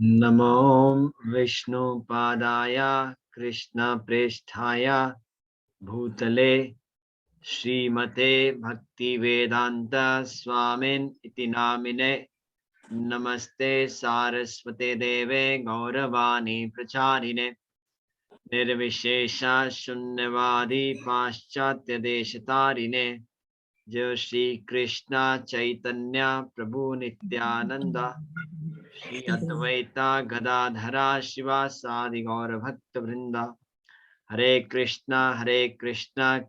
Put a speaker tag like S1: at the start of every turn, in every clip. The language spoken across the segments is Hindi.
S1: नमो विष्णु पादाय कृष्ण प्रेष्ठाय भूतले श्रीमते भक्ति वेदांत स्वामिन इति नामिने नमस्ते सारस्वते देवे गौरवाणी प्रचारिणे निर्विशेष शून्यवादी पाश्चात्य देशतारिणे जय श्री कृष्ण चैतन्य प्रभु नित्यानंद श्री अद्वैता गदाधरा शिवासादि गौर भक्त वृंदा हरे कृष्णा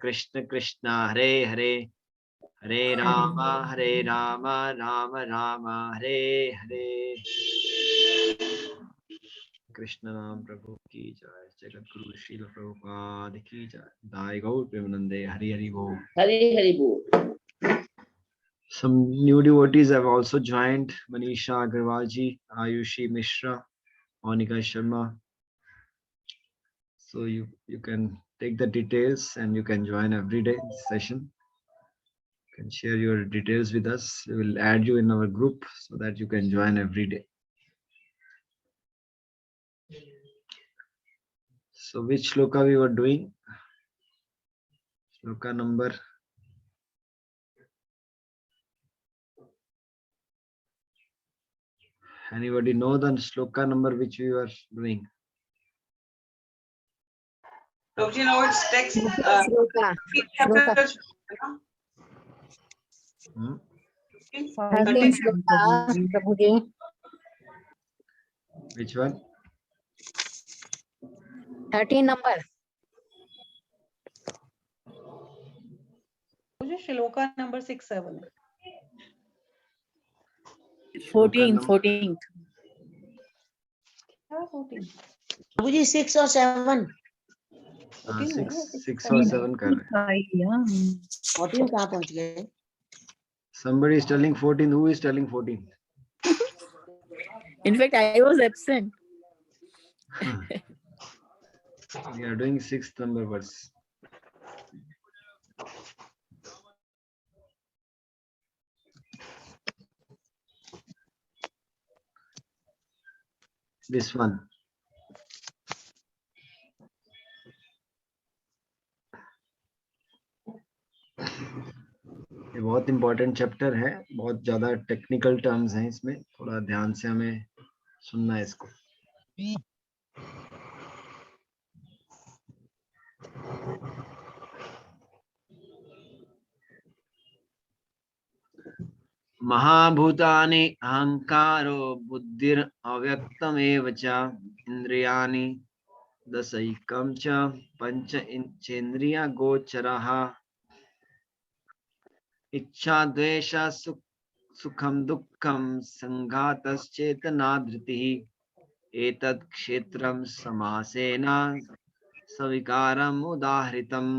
S1: कृष्ण कृष्णा हरे हरे हरे राम राम राम हरे हरे। कृष्ण नाम प्रभु की जय। जगत गुरु श्रील प्रभुपाद की जय। दाई गौर प्रेमानंदे हरि हरि बोल।
S2: हरि हरि बोल।
S1: Some new devotees have also joined. Manisha Agarwal ji, Ayushi Mishra, Monica Sharma. So you can take the details and you can join every day session. You can share your details with us. We will add you in our group so that you can join every day. So which shloka we were doing? Shloka number. Anybody know the shloka number which we were doing?
S3: Prabhuji, now it's text.
S4: Shloka.
S1: Hmm?
S4: 13 shloka, Prabhuji.
S1: Which one?
S4: 13 number.
S3: Shloka number 6-7.
S4: 14th.
S3: 14.
S2: Prabhuji 6 or 7?
S1: 6 or 7 कर रहे हैं.
S2: 14 कहाँ पहुँच गए?
S1: Somebody is telling 14. Who is telling 14?
S4: In fact, I was absent.
S1: We are doing 6th number verse. This one. ये बहुत इंपॉर्टेंट चैप्टर है. बहुत ज्यादा टेक्निकल टर्म्स हैं इसमें. थोड़ा ध्यान से हमें सुनना है इसको. महाभूतानि अहंकारो बुद्धिर अव्यक्तमेव च इंद्रियाणि दशैकं च पंच इंचेन्द्रिय गोचरः इच्छा द्वेष सुखम दुःखम संघातश्चेतना धृतिः एतत् क्षेत्रं समासेन सविकारम् उदाहृतम्.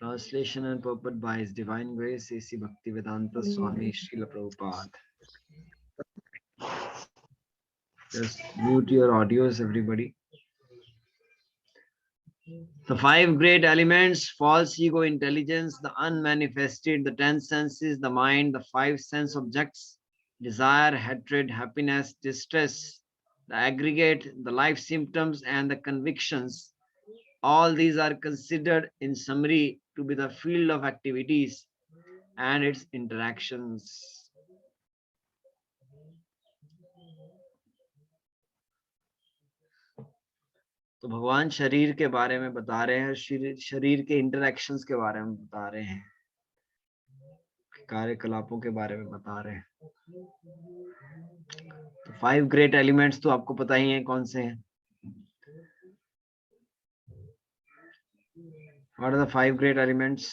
S1: Translation and purport by His Divine Grace A.C. Bhaktivedanta Swami Srila Prabhupada. Just mute your audios, everybody. The 5 great elements: false ego, intelligence, the unmanifested, the 10 senses, the mind, the 5 sense objects, desire, hatred, happiness, distress, the aggregate, the life symptoms, and the convictions. All these are considered in summary to be the field of activities and its interactions. तो भगवान शरीर के बारे में बता रहे हैं. शरीर के इंटरैक्शंस के बारे में बता रहे हैं. कार्यकलापों के बारे में बता रहे हैं. तो 5 ग्रेट एलिमेंट्स तो आपको पता ही है कौन से हैं. What are the 5 great elements?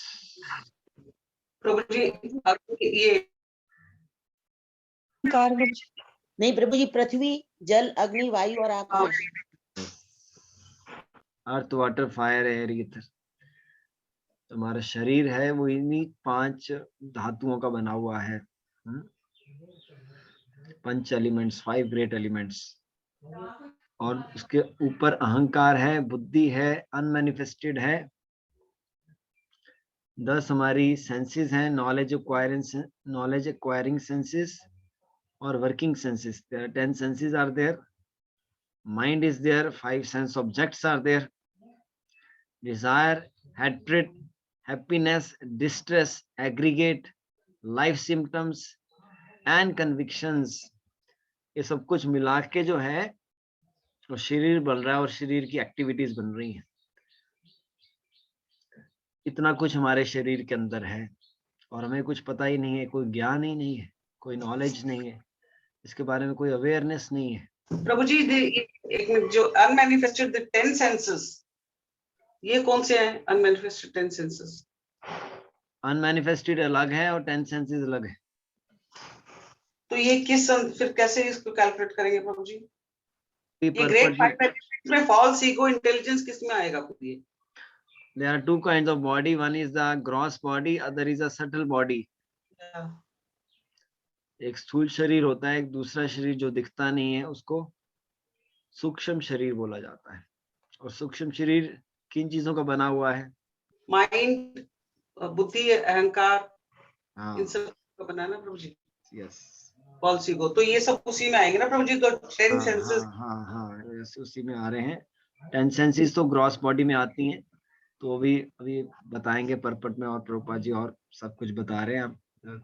S2: नहीं प्रभु जी, पृथ्वी, जल, अग्नि, वायु और आकाश.
S1: अर्थ, वाटर, फायर, एयर, ईथर. हमारा शरीर है वो इन्हीं 5 धातुओं का बना हुआ है. 5 एलिमेंट्स, 5 ग्रेट एलिमेंट्स. और उसके ऊपर अहंकार है, बुद्धि है, अनमैनिफेस्टेड है. 10 हमारी सेंसेस हैं, knowledge acquiring senses, or working senses. There are 10 senses are there. Mind is there. 5 sense objects are there. Desire, hatred, happiness, distress, aggregate, life symptoms and convictions. ये सब कुछ मिला के जो है वो शरीर बन रहा है और शरीर की एक्टिविटीज बन रही हैं. इतना कुछ हमारे शरीर के अंदर है और हमें कुछ पता ही नहीं है, कोई ज्ञान ही नहीं है, कोई नॉलेज नहीं है, इसके बारे में कोई अवेयरनेस नहीं है.
S3: प्रभु जी एक मिनट, जो अनमैनिफेस्टेड 10 सेंसेस, ये कौन से हैं अनमैनिफेस्टेड 10 सेंसेस?
S1: अनमैनिफेस्टेड अलग है और 10 सेंसेस अलग है.
S3: तो ये फिर कैसे इसको कैलकुलेट करेंगे प्रभु जी? ये ग्रेट 5 में फॉल्स ईगो इंटेलिजेंस किस में आएगा फिर ये?
S1: There are two kinds of body. One is the gross body, other is a subtle body. एक स्थूल शरीर होता है, एक दूसरा शरीर जो दिखता नहीं है उसको सूक्ष्म शरीर बोला जाता है. और सूक्ष्म शरीर किन चीजों का बना हुआ है? माइंड,
S3: बुद्धि, अहंकार,
S1: हाँ,
S3: इन सब का बना ना प्रभु जी.
S1: यस.
S3: फॉल्स ईगो, तो ये सब उसी में आएंगे ना प्रभु जी? तो 10 सेंसेस.
S1: हाँ, उसी में आ रहे हैं. 10 सेंसेस तो ग्रॉस बॉडी में आती हैं, तो अभी बताएंगे परपट में, और प्रभुपाद जी और सब कुछ बता रहे हैं. आप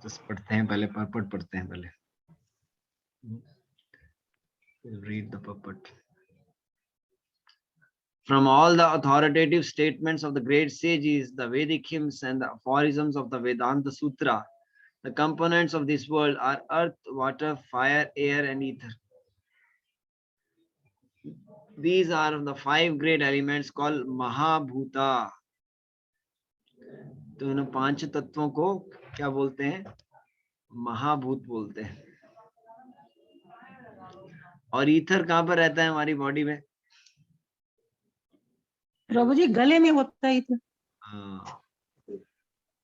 S1: जस्ट पढ़ते हैं पहले, परपट पढ़ते हैं पहले. Read the purport. From all the authoritative statements of the great sages, the Vedic hymns and the aphorisms of the Vedanta Sutra, the components of this world are earth, water, fire, air and ether. These are the 5 great elements called Mahabhuta. तो इन 5 तत्वों को क्या बोलते हैं? महाभूत बोलते हैं. और ईथर कहाँ पर रहता है हमारी बॉडी में?
S3: प्रभु जी गले में होता है ईथर.
S1: हाँ,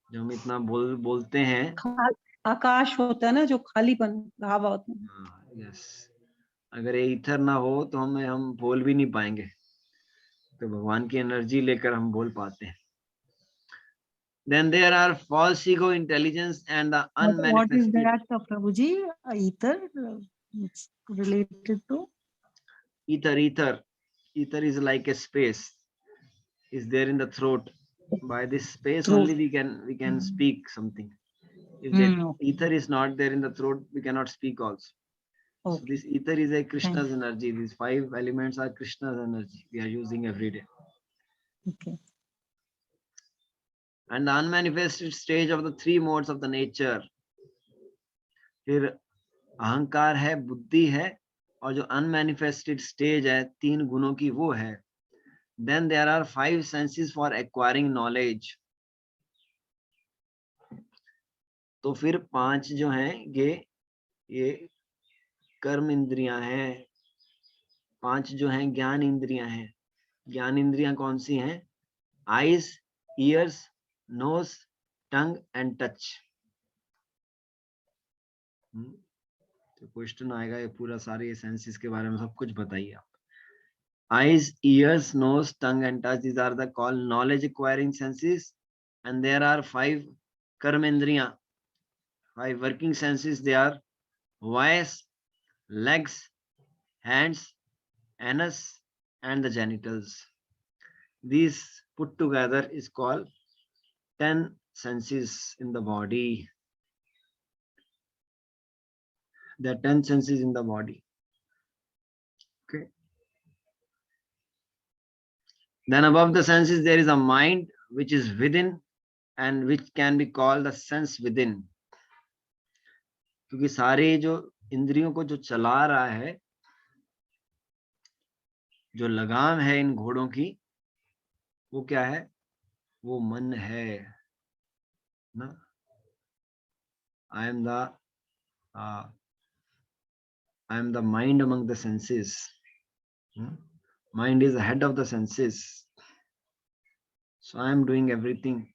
S1: जो हम इतना बोलते हैं,
S3: आकाश होता है ना, जो खालीपन हवा होता है.
S1: यस. अगर ये ईथर ना हो तो हम बोल भी नहीं पाएंगे. तो भगवान की एनर्जी लेकर हम बोल पाते हैं. Then there are false ego, intelligence and the unmanifested.
S3: What is that, Prabhu ji? Ether, it's related to?
S1: Ether is like a space, is there in the throat. By this space only we can speak something. If that ether is not there in the throat, we cannot speak also. So this ether is a Krishna's energy. These 5 elements are Krishna's energy we are using every day.
S3: Okay.
S1: And the unmanifested stage of the 3 modes of the nature. फिर अहंकार है, बुद्धि है, और जो unmanifested stage है 3 गुणों की, वो है. Then there are 5 senses for acquiring knowledge. तो फिर 5 जो हैं ये कर्म इंद्रियां हैं. 5 जो हैं ज्ञान इंद्रियां हैं. ज्ञान इंद्रियां कौन सी हैं? Eyes, ears, nose, tongue and touch. तो क्वेश्चन आएगा ये पूरा सारे सेंसेस के बारे में सब कुछ बताइए आप. Eyes, ears, nose, tongue and touch, these are the called knowledge acquiring senses. And there are 5 karmendriya, 5 working senses. They are voice, legs, hands, anus and the genitals. These put together is called 10 senses in the body. There are 10 senses in the body. Okay. Then above the senses there is a mind which is within and which can be called the sense within. क्योंकि सारे जो इंद्रियों को जो चला रहा है, जो लगाम है इन घोड़ों की, वो क्या है? वो मन है ना. I am the mind among the senses. Mind is the head of the senses. So I am doing everything.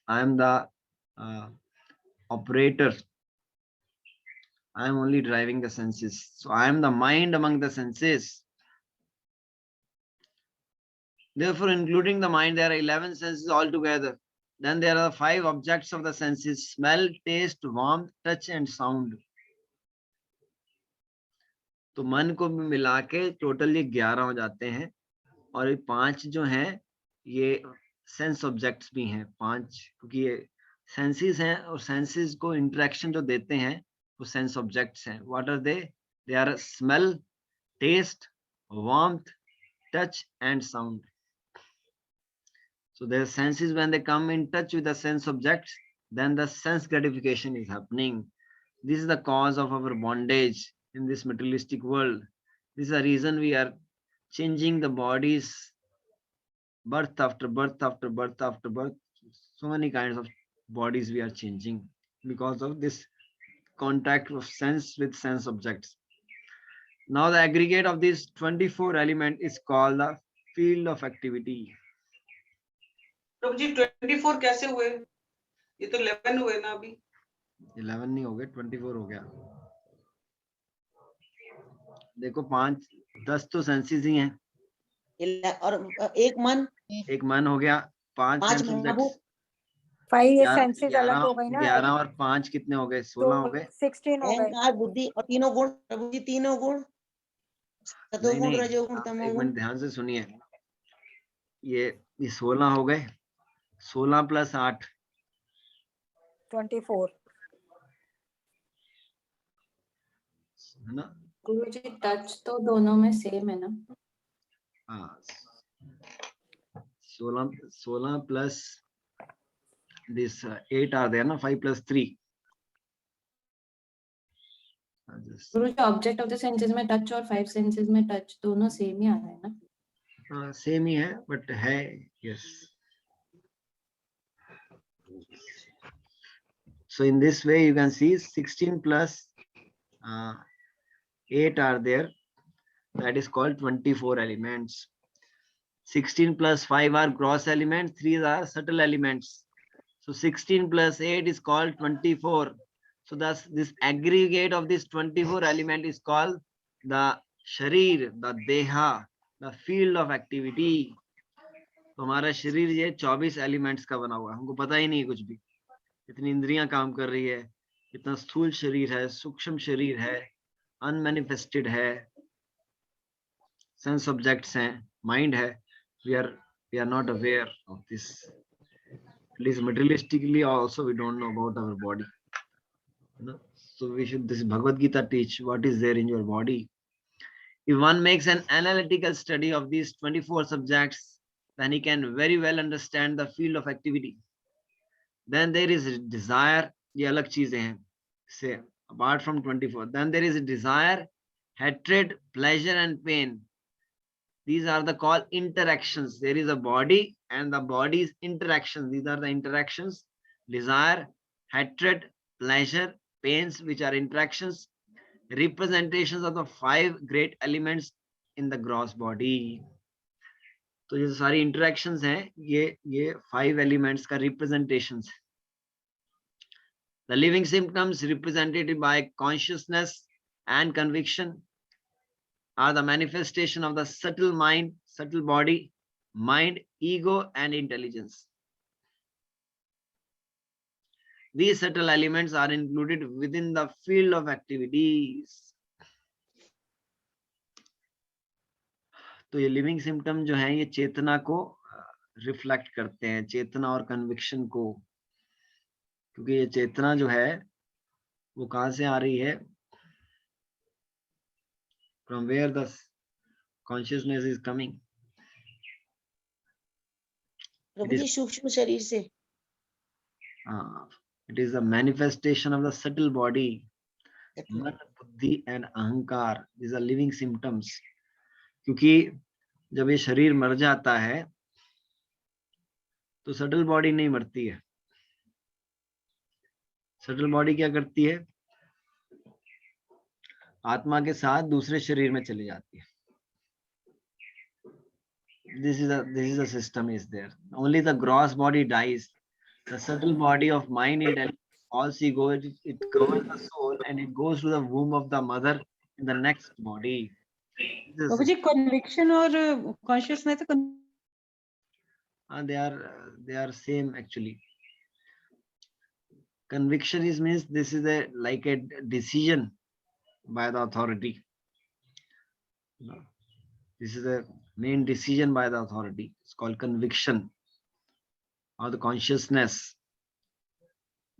S1: I am the operator. I am only driving the senses. So I am the mind among the senses. Therefore, including the mind, there are 11 senses altogether. Then there are 5 objects of the senses: smell, taste, warmth, touch and sound. तो मन को भी मिला के टोटल ये 11 हो जाते हैं, और ये 5 जो हैं ये सेंस ऑब्जेक्ट्स भी हैं 5, क्योंकि ये सेंसेस हैं और सेंसेस को इंटरेक्शन जो देते हैं वो सेंस ऑब्जेक्ट्स हैं. What are they? They are smell, taste, warmth, touch and sound. So their senses, when they come in touch with the sense objects, then the sense gratification is happening. This is the cause of our bondage in this materialistic world. This is the reason we are changing the bodies, birth after birth after birth after birth. So many kinds of bodies we are changing because of this contact of sense with sense objects. Now the aggregate of these 24 element is called the field of activity.
S3: प्रभु जी 24 कैसे हुए? ये तो 11 हुए ना अभी.
S1: 11 नहीं हो गए, 24 हो गया. देखो 5 10 तो सेंसेस ही हैं,
S2: और एक मन
S1: हो गया, 5
S2: 5
S1: सेंस
S2: महाभूत.
S1: ऑब्जेक्ट्स.
S4: 5 सेंसेस अलग हो गई ना.
S1: 11 और 5 कितने हो गए? 16 हो गए.
S4: 16 हो गए.
S2: अहंकार, बुद्धि और तीनों गुण. प्रभु जी तीनों गुण, सतोगुण,
S1: नहीं,
S2: रजोगुण,
S1: एक
S2: तमोगुण.
S1: मिनट ध्यान से सुनिए. ये 16 हो गए. 16 प्लस 8
S4: 24.
S1: है ना?
S5: गुरु जी टच तो दोनों में सेम है ना?
S1: हाँ, 16 प्लस this 8 are there ना, 5 plus 3.
S5: Guru G object of the senses में टच और 5 सेंसेस में टच दोनों सेम ही आ रहा है ना?
S1: हाँ सेम ही है, बट है. Yes. So in this way you can see 16 plus 8 are there. That is called 24 elements. 16 plus 5 are gross elements, 3 are subtle elements. So 16 plus 8 is called 24. So thus this aggregate of this 24 element is called the sharir, the deha, the field of activity. तो हमारा शरीर ये 24 एलिमेंट्स का बना हुआ है. हमको पता ही नहीं कुछ भी. इतनी इंद्रियां काम कर रही है, इतना स्थूल शरीर है, सूक्ष्म शरीर है, अनमैनिफेस्टेड है, सेंस ऑब्जेक्ट्स हैं, माइंड है. we are not aware of this. At least materialistically also we don't know about our body, you know? So we should, this Bhagavadgita teach what is there in your body. If one makes an analytical study of these 24 subjects, then he can very well understand the field of activity. Then there is desire, ये अलग चीजें हैं, say apart from 24. Then there is desire, hatred, pleasure and pain. These are the called interactions. There is a body and the body's interactions. These are the interactions: desire, hatred, pleasure, pains, which are interactions, representations of the 5 great elements in the gross body. तो ये सारी interactions हैं, ये 5 elements का representations. The living symptoms represented by consciousness and conviction are the manifestation of the subtle mind, subtle body, mind, ego and intelligence. These subtle elements are included within the field of activities. तो ये लिविंग सिम्टम जो है ये चेतना को रिफ्लेक्ट करते हैं, चेतना और कन्विक्शन को. क्योंकि ये चेतना जो है वो कहाँ से आ रही है? From where the consciousness is coming?
S2: प्रभु जी सूक्ष्म शरीर से.
S1: It is a manifestation of the subtle body. मन, बुद्धि and अहंकार. These are living symptoms. क्योंकि जब ये शरीर मर जाता है तो सटल बॉडी नहीं मरती है. सटल बॉडी क्या करती है? आत्मा के साथ दूसरे शरीर में चली जाती है. This is a system is there. Only the gross body dies. The subtle body of mind and also goes, it goes the soul and it goes to the womb of the mother in the next body.
S6: बाबू जी कन्विक्शन और consciousness
S1: they are same actually. Conviction is means this is a like a decision by the authority. This is a main decision by the authority. It's called conviction or the consciousness.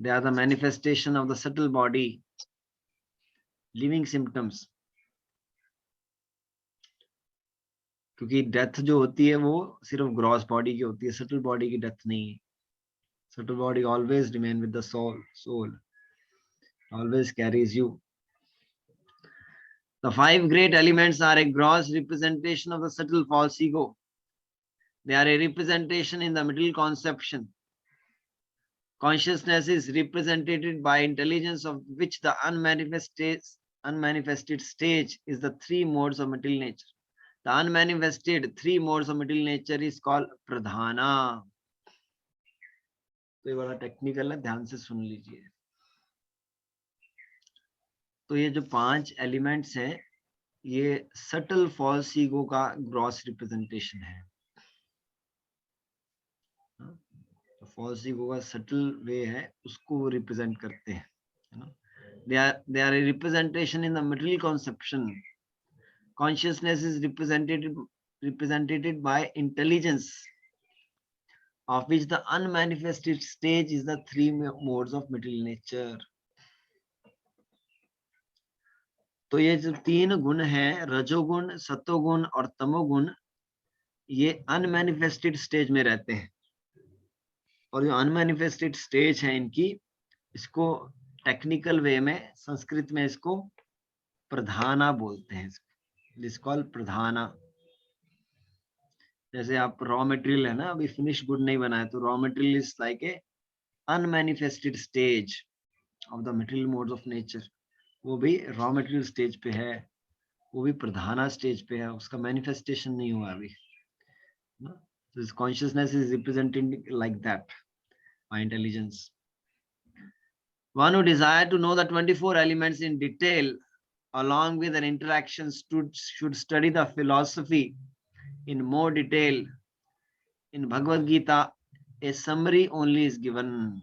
S1: They are the manifestation of the subtle body, living symptoms. क्योंकि डेथ जो होती है वो सिर्फ ग्रॉस बॉडी की होती है, सटल बॉडी की डेथ नहीं है. Subtle body always remain with the soul. Soul always carries you. The 5 great elements are a gross representation of the subtle false ego. They are a representation in the middle conception. Consciousness is represented by intelligence, of which the unmanifested stage is the 3 modes of material nature. The unmanifested 3 modes of material nature is called pradhana. तो ये बड़ा टेक्निकल है, ध्यान से सुन लीजिए. तो ये जो 5 एलिमेंट्स हैं, ये सटल फॉल्स ईगो का ग्रॉस रिप्रेजेंटेशन है. तो फॉल्स ईगो का सटल वे है, उसको वो रिप्रेजेंट करते हैं. They are a representation in the material conception. Consciousness is represented by intelligence, of which the unmanifested stage is the 3 modes of material nature. तो ये जो 3 गुण हैं, रजोगुण, सतोगुण और तमोगुण, ये अनमैनिफेस्टेड स्टेज में रहते हैं. और जो अनमैनिफेस्टेड स्टेज है इनकी, इसको टेक्निकल वे में संस्कृत में इसको प्रधाना बोलते हैं. दिस कॉल प्रधाना. जैसे आप रॉ मटेरियल है ना, अभी फिनिश गुड नहीं बनाया, तो raw material is like a unmanifested stage of the material modes of nature. वो भी रॉ मटेरियल स्टेज पे है, वो भी प्रधाना स्टेज पे है, उसका मैनिफेस्टेशन नहीं हुआ अभी. This consciousness is represented like that bye intelligence. One who desire to know the 24 elements in detail along with an interaction should study the philosophy in more detail. In Bhagavadgita, a summary only is given.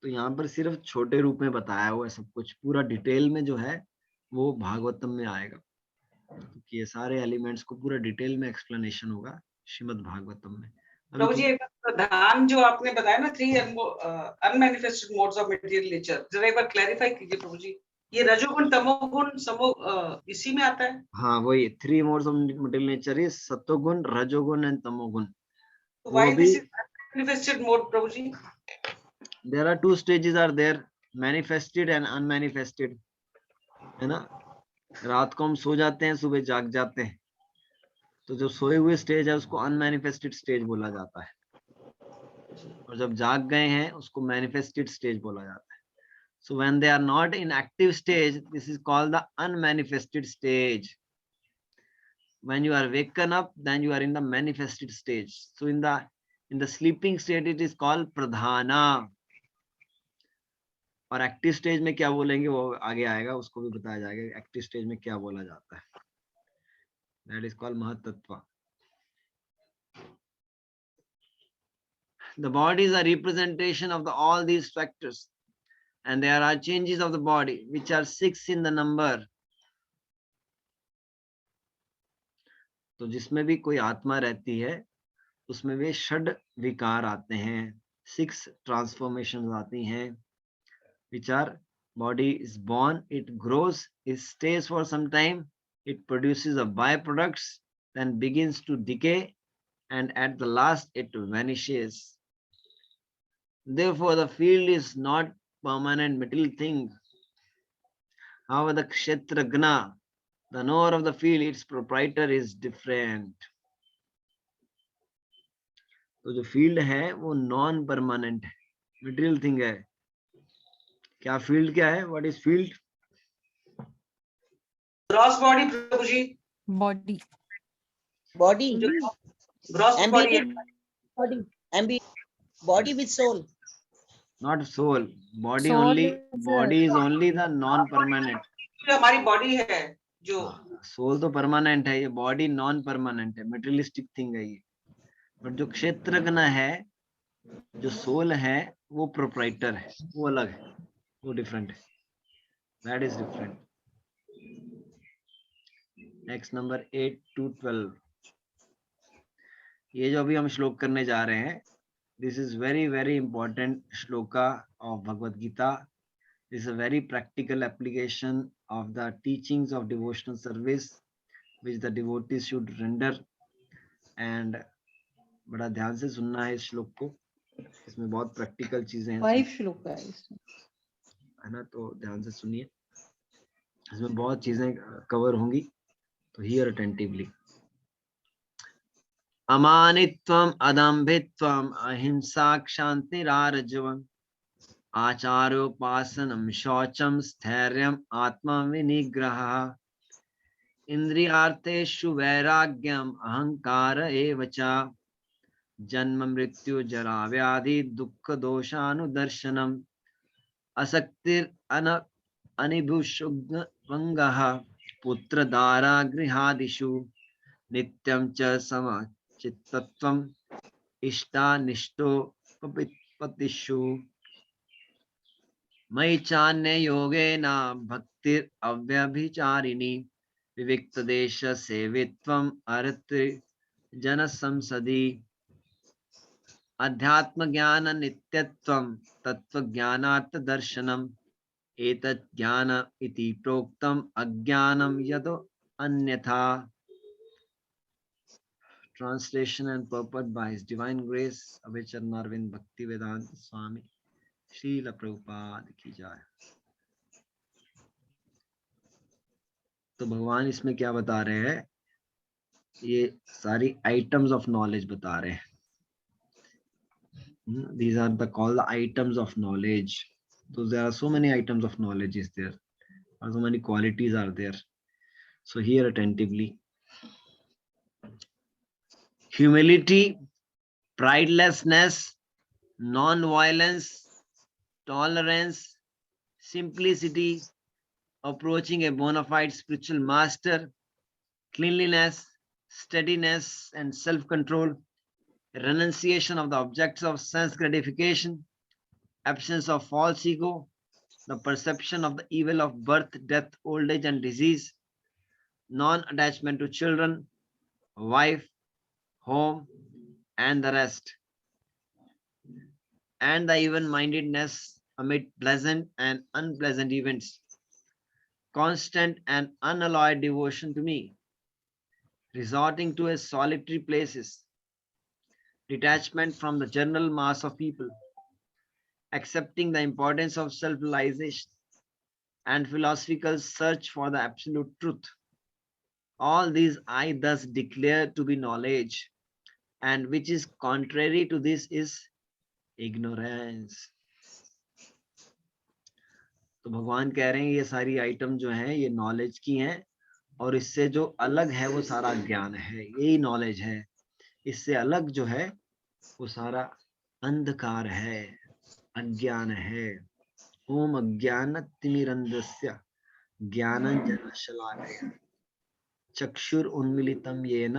S1: तो यहाँ पर सिर्फ छोटे रूप में बताया हुआ है सब कुछ, पूरा डिटेल में जो है वो भागवतम में आएगा. तो ये सारे एलिमेंट्स को पूरा डिटेल में एक्सप्लेनेशन होगा श्रीमद् भागवतम में.
S3: प्रभु जी, प्रधान जो आपने बताया ना, 3 unmanifested modes of material nature, जरा एक बार क्लैरिफाई कीजिए प्रभु जी. ये रजोगुण, तमोगुण, इसी में आता है?
S1: हाँ, वही 3 modes of material nature is सत्वगुण, रजोगुण एंड तमोगुण.
S3: Why this is unmanifested mode, Prabhu ji?
S1: There are 2 stages are there, manifested and unmanifested, है ना. रात को हम सो जाते हैं, सुबह जाग जाते हैं, तो जो सोए हुए स्टेज है उसको अनमैनिफेस्टेड स्टेज बोला जाता है, और जब जाग गए हैं उसको मैनिफेस्टेड स्टेज बोला जाता है. So when they are not in active stage, this is called the unmanifested stage. When you are waken up, then you are in the manifested stage. So in the sleeping state, it is called pradhana. और एक्टिव स्टेज में क्या बोलेंगे वो आगे आएगा, उसको भी बताया जाएगा एक्टिव स्टेज में क्या बोला जाता है. That is called महतत्व. The body is a representation of all these factors, and there are changes of the body which are 6 in the number. तो जिसमें भी कोई आत्मा रहती है उसमें वे षड विकार आते हैं, 6 ट्रांसफॉर्मेशंस आती हैं, which are body is born, it grows, it stays for some time, it produces a byproducts, then begins to decay, and at the last it vanishes. Therefore, the field is not permanent material thing. However, the kshetragna, the knower of the field, its proprietor is different. तो जो फील्ड है वो नॉन परमानेंट है, मटेरियल थिंग है. क्या फील्ड क्या है? What is field?
S3: Gross body प्रभु जी.
S6: body.
S2: Body.
S3: Gross body.
S2: Body with soul.
S1: Not soul. Body
S4: Soul
S1: only.
S4: is
S1: Body is only the non-permanent.
S3: जो हमारी बॉडी है, जो
S1: सोल तो परमानेंट है, ये बॉडी नॉन परमानेंट है, मटेरियलिस्टिक थिंग है ये. बट जो क्षेत्रज्ञ है जो सोल है वो प्रोप्राइटर है, वो अलग है, वो डिफरेंट है, that is different. Next number 8 to 12, ये जो अभी हम श्लोक करने जा रहे हैं, this is very very important shloka of Bhagavad Gita. This is a very practical application of the teachings of devotional service which the devotees should render, and बड़ा ध्यान से सुनना है इस श्लोक को, इसमें बहुत प्रैक्टिकल चीजें हैं
S6: 5 श्लोक है इसमें।
S1: है ना, तो ध्यान से सुनिए, इसमें बहुत चीजें कवर होंगी, तो हियर अटेंटिवली। अमानित्वम अदम्भित्वम अहिंसा क्षान्तिरार्जवम् आचार्योपासनम शौचम स्थैर्यम आत्मविनिग्रहः इंद्रियार्थेषु वैराग्यम अहंकार एव च जन्म मृत्यु जरा व्याधि दुख दोषानुदर्शनम असक्तिर अनिभुषुभंगः पुत्रदारा गृहादिषु नित्यं च समचित्तत्वम् इष्टानिष्टोपपत्तिषु मयि चान्य योगेन भक्तिर् अव्यभिचारिणी विविक्त देश सेवित्वम् अर्थ जन संसदि अध्यात्म ज्ञान नित्यत्वं तत्व ज्ञानार्थ दर्शनम् एतत् ज्ञान इति प्रोक्तम् अज्ञानं यतो अन्यथा। Translation and purport by His Divine Grace Avicharnarvind Bhaktivedanta Swami Srila Prabhupada की जाए। तो भगवान इसमें क्या बता रहे हैं, ये सारी आइटम्स ऑफ नॉलेज बता रहे हैं। These are the called the items of knowledge. So there are so many items of knowledge is there, or so many qualities are there. So hear attentively. Humility, pridelessness, non-violence, tolerance, simplicity, approaching a bona fide spiritual master, cleanliness, steadiness, and self-control, renunciation of the objects of sense gratification, absence of false ego, the perception of the evil of birth, death, old age, and disease, non-attachment to children, wife, home, and the rest, and the even-mindedness amid pleasant and unpleasant events, constant and unalloyed devotion to me, resorting to a solitary places, detachment from the general mass of people, accepting the importance of self-realization, and philosophical search for the absolute truth. All these I thus declare to be knowledge, and which is contrary to this is ignorance. तो भगवान कह रहे हैं ये सारी आइटम जो है ये नॉलेज की हैं, और इससे जो अलग है वो सारा ज्ञान है, यही नॉलेज है। इससे अलग जो है वो सारा अंधकार है, अज्ञान है। ओम अज्ञानतिमिरन्धस्य ज्ञानाञ्जनशलाकया चक्षुर उन्मीलितं येन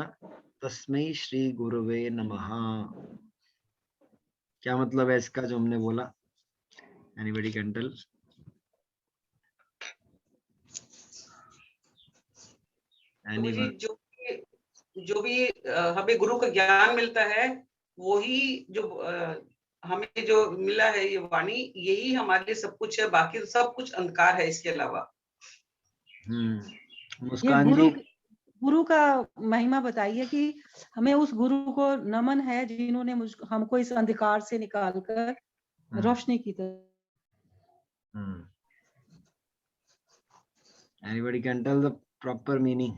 S1: तस्मै श्री गुरुवे नमः। क्या मतलब है इसका जो हमने बोला? Anybody can tell?
S3: जी, जो भी हमें गुरु का ज्ञान मिलता है, वही जो हमें जो मिला है ये वाणी, यही हमारे लिए सब कुछ है, बाकी सब कुछ अंधकार है इसके अलावा।
S6: मुस्कान जी, गुरु का महिमा बताइए कि हमें उस गुरु को नमन है जिन्होंने हमको इस अंधकार से निकालकर रोशनी की तरफ।
S1: Anybody can tell the proper meaning?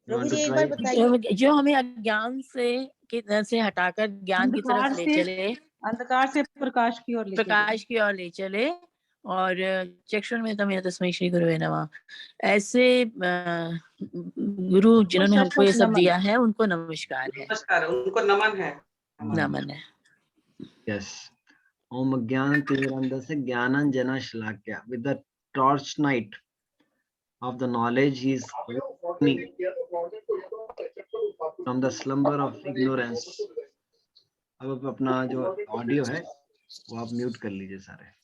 S2: प्रभु जी एक बार बताइए।
S7: जो हमें अज्ञान से हटाकर ज्ञान की तरफ ले चले,
S6: अंधकार से प्रकाश की ओर
S7: ले चले, और चक्षुर में तमें तस्मै श्री गुरुवे नमः। ऐसे गुरु जिन्होंने हमको ये सब दिया है, उनको नमस्कार है,
S3: उनको नमन है,
S7: नमन है।
S1: Yes. Om Ajnanatimirandhasya Jnananjanashalaakaya. With the torch night of the knowledge, he is awakening from the slumber of ignorance. अब आप अपना जो ऑडियो है वो आप म्यूट कर लीजिए सारे।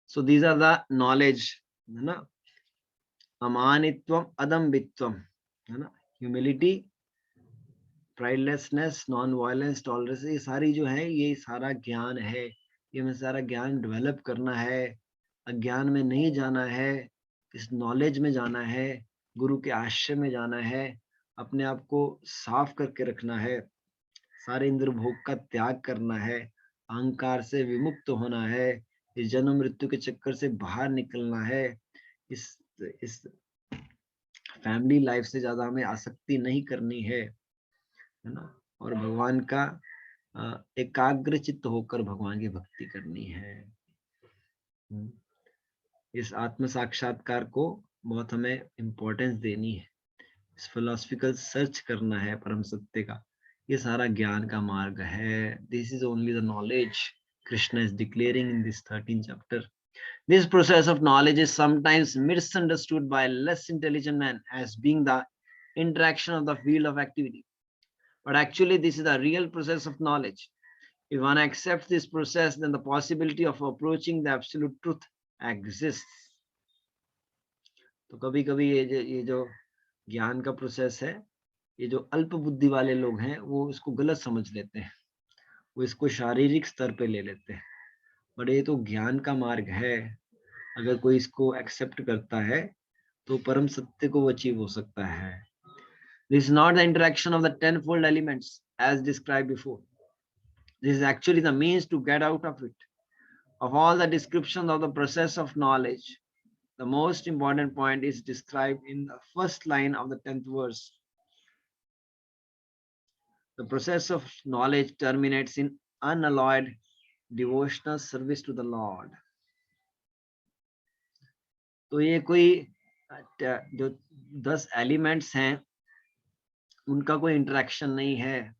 S1: So these are the knowledge, है ना, अमानित्वम अदम्बित्वम, है ना, ह्यूमिलिटी, प्राइडलेसनेस, नॉन वायलेंस, टॉलरेंस, ये सारी जो है ये सारा ज्ञान है। ये हमें सारा ज्ञान डेवलप करना है, अज्ञान में नहीं जाना है, इस नॉलेज में जाना है, गुरु के आश्रय में जाना है, अपने आप को साफ करके रखना है, सारे इंद्र भोग का त्याग करना है, अहंकार से विमुक्त होना है, इस जन्म मृत्यु के चक्कर से बाहर निकलना है, इस फैमिली लाइफ से ज्यादा हमें आसक्ति नहीं करनी है ना, और भगवान का एकाग्र चित्त होकर भगवान की भक्ति करनी है। इस आत्म साक्षात्कार को बहुत हमें इम्पोर्टेंस देनी है, इस फिलोसफिकल सर्च करना है परम सत्य का, ये सारा ज्ञान का मार्ग है। This is only the knowledge Krishna is declaring in this 13th chapter. This process of knowledge is sometimes misunderstood by less intelligent men as being the interaction of the field of activity. But actually, this is the real process of knowledge. If one accepts this process, then the possibility of approaching the absolute truth exists. तो कभी कभी ये जो ज्ञान का प्रोसेस है, ये जो अल्प बुद्धि वाले लोग हैं वो इसको गलत समझ लेते हैं, वो इसको शारीरिक स्तर पे ले लेते हैं, बट ये तो ज्ञान का मार्ग है। अगर कोई इसको एक्सेप्ट करता है तो परम सत्य को वो अचीव हो सकता है। This is not the interaction of the tenfold elements as described before. This is actually the means to get out of it. Of all the descriptions of the process of knowledge, the most important point is described in the first line of the 10th verse. The process of knowledge terminates in unalloyed devotional service to the Lord. तो ये कोई जो 10 एलिमेंट्स हैं उनका कोई इंटरेक्शन नहीं है,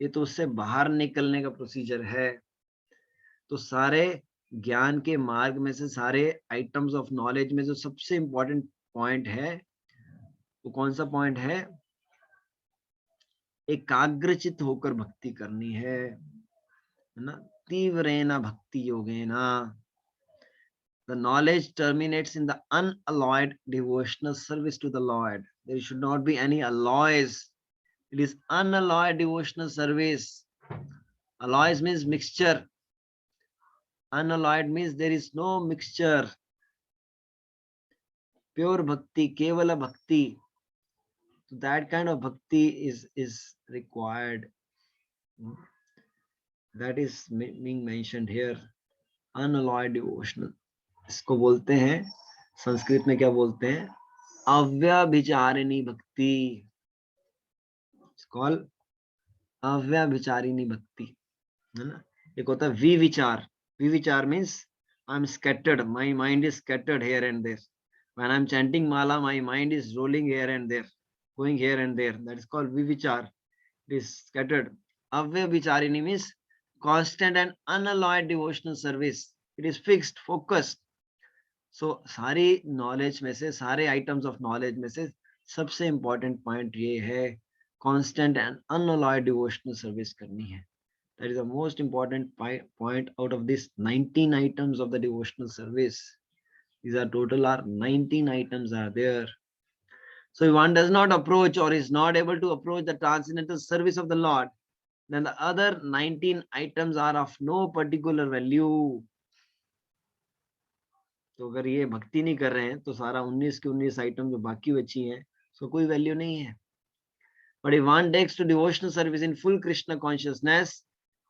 S1: ये तो उससे बाहर निकलने का प्रोसीजर है। तो सारे ज्ञान के मार्ग में से, सारे आइटम्स ऑफ नॉलेज में जो सबसे इंपॉर्टेंट पॉइंट है वो कौन सा पॉइंट है? एकाग्रचित होकर भक्ति करनी है ना, तीव्रेण भक्ति योगेना। The knowledge terminates in the unalloyed devotional service to the Lord. There should not be any alloys. It is unalloyed devotional service. Alloys means mixture. Unalloyed means there is no mixture. Pure bhakti, kevala bhakti. So that kind of bhakti is required. That is being mentioned here. Unalloyed devotional. इसको बोलते हैं, संस्कृत में क्या बोलते हैं? अव्यभिचारिणी भक्ति। कॉल अव्यभिचारिणी भक्ति, है ना। एक होता है विविचार। विविचार means I am scattered, my mind is scattered here and there. When I am chanting mala, my mind is rolling here and there, going here and there, that is called विविचार, इट इज स्कैटर्ड। अव्यभिचारिणी means constant and unalloyed devotional service. It is fixed, focused. So सारी नॉलेज में से, सारे आइटम्स ऑफ नॉलेज में से सबसे इंपॉर्टेंट पॉइंट ये है, constant and unalloyed devotional service करनी है। That is the most important point out of this 19 items of the devotional service. These are total are 19 items are there. So if one does not approach or is not able to approach the transcendental service of the Lord, then the other 19 items are of no particular value. तो अगर ये भक्ति नहीं कर रहे हैं तो सारा 19 के 19 आइटम जो बाकी बची हैं उसको कोई वैल्यू नहीं है। But if one takes to devotional service in full Krishna consciousness,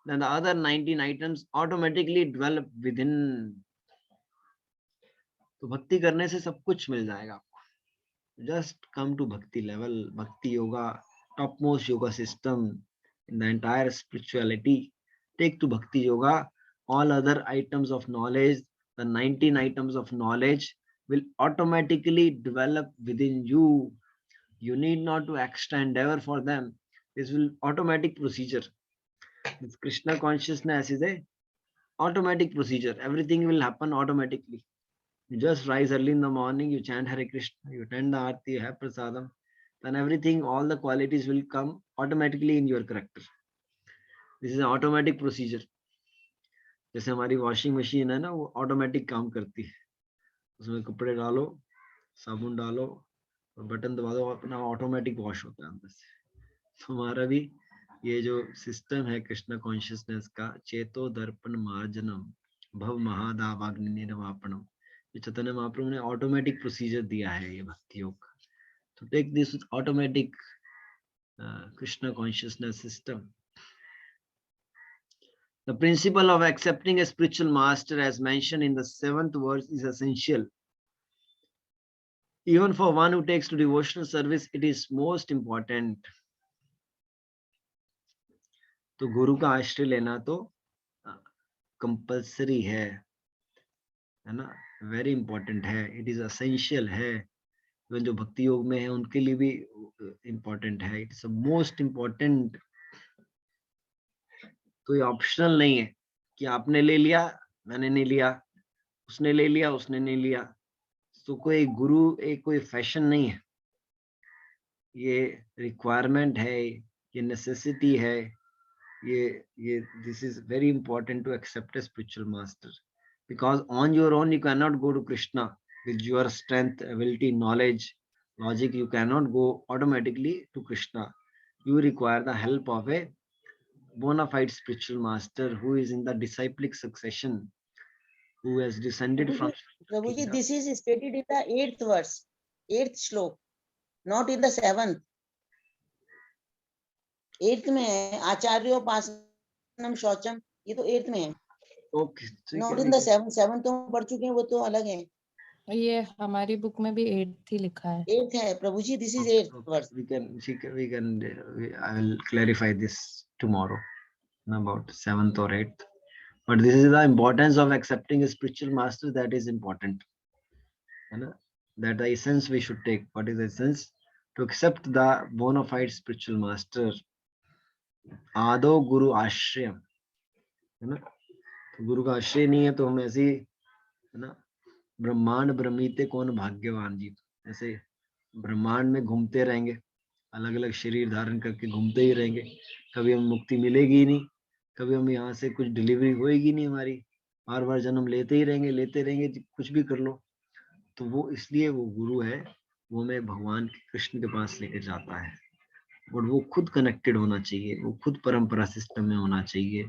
S1: then the other 19 items automatically develop within. तो भक्ति करने से सब कुछ मिल जाएगा आपको। Just come to bhakti level, bhakti yoga, topmost yoga system in the entire spirituality. Take to bhakti yoga, all other items of knowledge, the 19 items of knowledge will automatically develop within you. You need not to extra endeavor for them. This will automatic procedure. This Krishna consciousness is a automatic procedure. Everything will happen automatically. You just rise early in the morning, you chant Hare Krishna, you attend the Aarti, you have prasadam, then everything, all the qualities will come automatically in your character. This is an automatic procedure. जैसे हमारी वॉशिंग मशीन है ना, वो ऑटोमेटिक काम करती है, उसमें कपड़े डालो, साबुन डालो और बटन दबा दो, अपना ऑटोमेटिक वॉश होता है अंदर से। तो हमारा भी ये जो सिस्टम है कृष्ण कॉन्शियसनेस का, चेतो दर्पण मार्जनम भव महादावाग्नि निर्वापणम, ये चैतन्य महाप्रभु ने ऑटोमेटिक प्रोसीजर दिया है ये भक्ति योग का। तो take this automatic Krishna consciousness system. The principle of accepting a spiritual master as mentioned in the 7th verse is essential. Even for one who takes to devotional service, it is most important. तो गुरु का आश्रय लेना तो कंपल्सरी है ना, वेरी इंपॉर्टेंट है, इट इज एसेंशियल है. जो भक्ति योग में है उनके लिए भी इंपॉर्टेंट है, इट इज मोस्ट इंपॉर्टेंट. तो ये ऑप्शनल नहीं है कि आपने ले लिया मैंने नहीं लिया, उसने ले लिया उसने नहीं लिया. तो कोई गुरु एक कोई फैशन नहीं है, ये रिक्वायरमेंट है, ये नेसेसिटी है, ये this is very important to accept a spiritual master, because on your own you can not go to Krishna with your strength, ability, knowledge, logic. You can not go automatically to Krishna. You require the help of a bona fide spiritual master who is in the disciplic succession, who has descended from
S2: Prabhuji, this is stated in the 8th verse, 8th श्लोक, not in the 7th. 8th में है आचार्यों पासनम शौचम, ये तो 8th में है,
S1: okay,
S2: not in the 7th. 7th तो हम पढ़ चुके हैं, वो तो अलग है.
S5: ये हमारी बुक में भी 8th ही लिखा है.
S2: 8th है प्रभु जी, this is 8th verse.
S1: I will clarify this tomorrow about 7th or 8th. But this is the importance of accepting a spiritual master, that is important. That the essence we should take. What is the essence? To accept the bona fide spiritual master. आदो गुरु आश्रय, है ना. तो गुरु का आश्रय नहीं है तो हम ऐसे, है ना, ब्रह्मांड ब्रह्मीते कौन भाग्यवान जी, ऐसे ब्रह्मांड में घूमते रहेंगे, अलग अलग शरीर धारण करके घूमते ही रहेंगे, कभी हम मुक्ति मिलेगी ही नहीं, कभी हम यहाँ से कुछ डिलीवरी होएगी नहीं हमारी, बार बार जन्म लेते ही रहेंगे, कुछ भी कर लो. तो वो इसलिए वो गुरु है, वो हमें भगवान कृष्ण के पास लेकर जाता है, और वो खुद कनेक्टेड होना चाहिए, वो खुद परंपरा सिस्टम में होना चाहिए.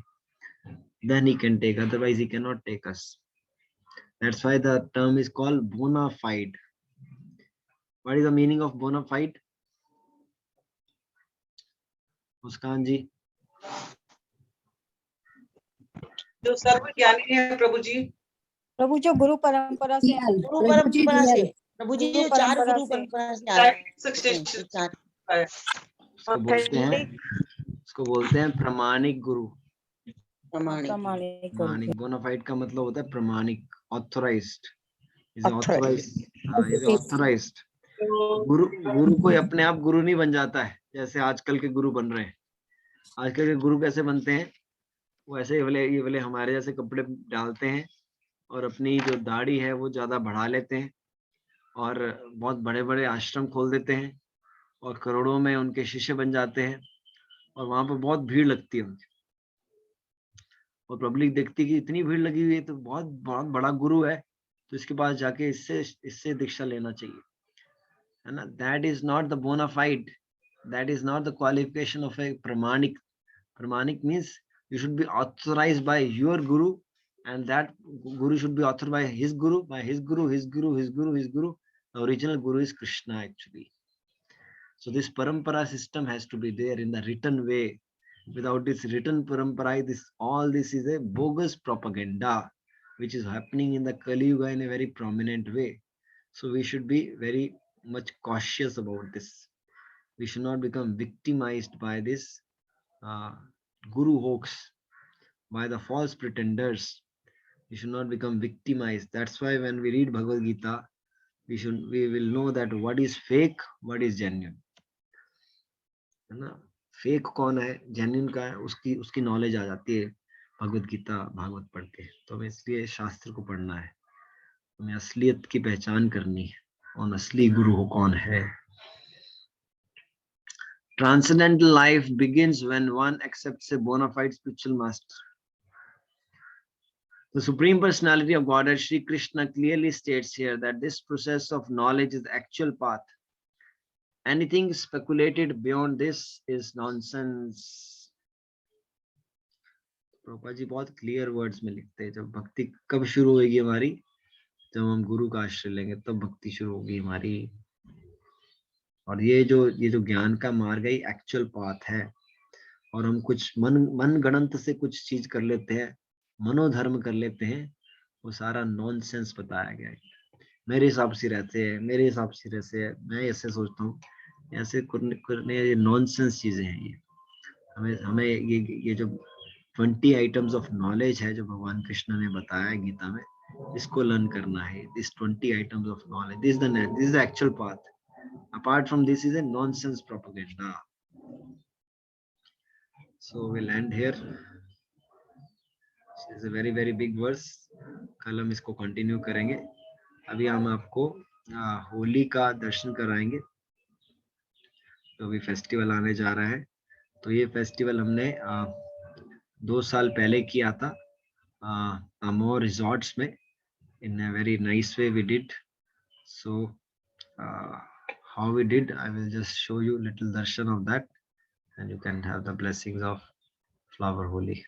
S1: Then he can take, otherwise he cannot take us. That's why the term is called bona fide. What is the meaning of bona fide? मुस्कान जी.
S3: जो सर्वज्ञानी है प्रभु जी,
S4: प्रभु जो गुरु परंपरा से हैं,
S2: गुरु परंपरा से प्रभु जी, जो 4 गुरु परंपरा से आ रहे हैं,
S3: सक्सेशन
S2: चार.
S1: उसको बोलते हैं प्रमाणिक गुरु.
S2: प्रमाणिक.
S1: प्रमाणिक बोनाफाइड का मतलब होता है प्रमाणिक, ऑथराइज्ड. Is authorised. गुरु कोई अपने आप गुरु नहीं बन जाता है जैसे आजकल के गुरु बन रहे हैं. आजकल के गुरु कैसे बनते हैं, वो ऐसे ये वाले हमारे जैसे कपड़े डालते हैं और अपनी जो दाढ़ी है वो ज्यादा बढ़ा लेते हैं और बहुत बड़े बड़े आश्रम खोल देते हैं और करोड़ों में उनके शिष्य बन जाते हैं और वहां पर बहुत भीड़ लगती है उनकी, और पब्लिक देखती है कि इतनी भीड़ लगी हुई है तो बहुत बहुत बड़ा गुरु है, तो इसके पास जाके इससे दीक्षा लेना चाहिए, है ना. That is not the bona fide, that is not the qualification of a प्रमाणिक. प्रमाणिक means you should be authorized by your guru, and that guru should be authorized by his guru, his guru. The original guru is Krishna actually. So this parampara system has to be there in the written way. Without this written parampara, all this is a bogus propaganda which is happening in the Kali Yuga in a very prominent way. So we should be very much cautious about this. We should not become victimized by this guru hoax, by the false pretenders. We should not become victimized. That's why when we read Bhagavadgita, we will know that what is fake, what is genuine, है ना. फेक कौन है, जेन्युइन का है, उसकी नॉलेज आ जाती है भगवद गीता भागवत पढ़ के. तो हमें इसलिए शास्त्र को पढ़ना है, हमें असलियत की पहचान करनी है और असली गुरु कौन है. Transcendental life begins when one accepts a bona fide spiritual master. The Supreme Personality of Godhead, Sri Krishna, clearly states here that this process of knowledge is the actual path. Anything speculated beyond this is nonsense. Prabhupada ji बहुत क्लियर वर्ड्स में लिखते हैं, जब भक्ति कब शुरू होगी हमारी, जब हम गुरु का आश्रय लेंगे तब भक्ति शुरू होगी हमारी। और ये जो ज्ञान का मार्ग है एक्चुअल पाथ है। और हम कुछ मन गणंत से कुछ चीज कर लेते हैं, मनोधर्म कर लेते हैं, वो सारा नॉनसेंस बताया गया है। मेरे हिसाब से रहते हैं, मेरे हिसाब से रहते हैं, मैं ऐसे सोचता हूँ, ऐसे करने ये नॉनसेंस चीजें हैं। ये हमें ये जो 20 आइटम्स ऑफ नॉलेज है जो भगवान कृष्ण ने बताया है गीता में, इसको लर्न करना है। This 20 items of knowledge, this is the actual path. Apart from this is a nonsense propaganda. So we'll end here. It's a very very big verse. कल हम इसको कंटिन्यू करेंगे। अभी हम आपको होली का दर्शन कराएंगे, तो अभी फेस्टिवल आने जा रहा है। तो ये फेस्टिवल हमने 2 साल पहले किया था अमोर रिजॉर्ट्स में। In a very nice way we did. So how we did, I will just show you little darshan of that, and you can have the blessings of flower Holi.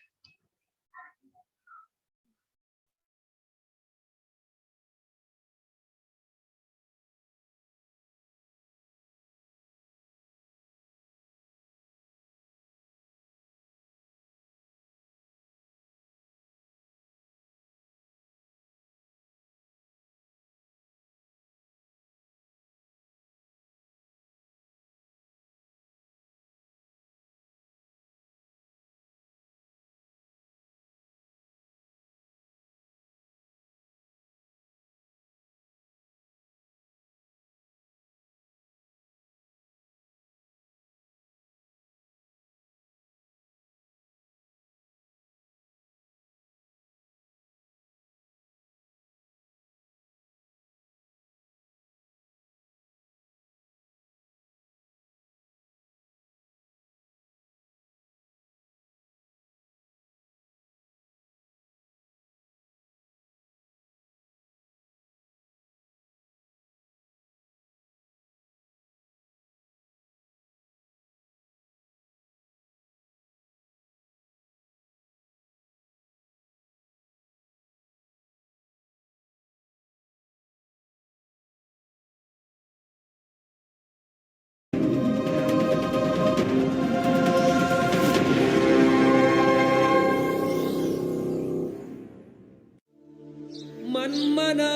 S8: मन्मना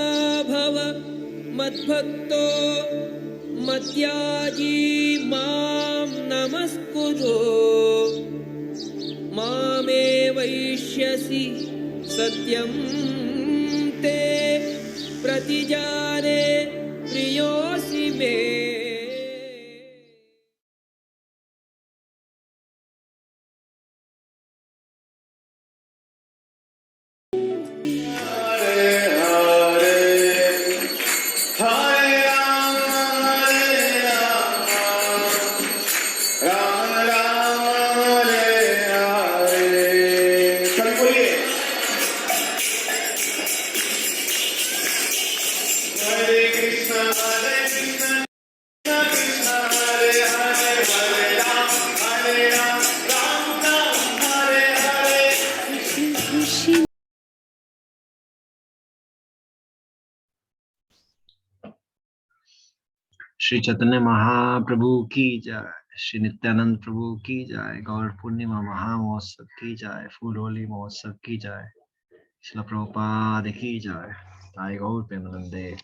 S8: भव मद्भक्तो मद्याजी मां नमस्कुरु मामे वैष्यसि सत्यं ते प्रतिजाने प्रियोऽसि मे।
S1: श्री चैतन्य महाप्रभु की जय, श्री नित्यानंद प्रभु की जय, गौर पूर्णिमा महामहोत्सव की जय, फूल होली महोत्सव की जय, श्रील प्रभुपाद की जय, जय गौर प्रेमानंदे।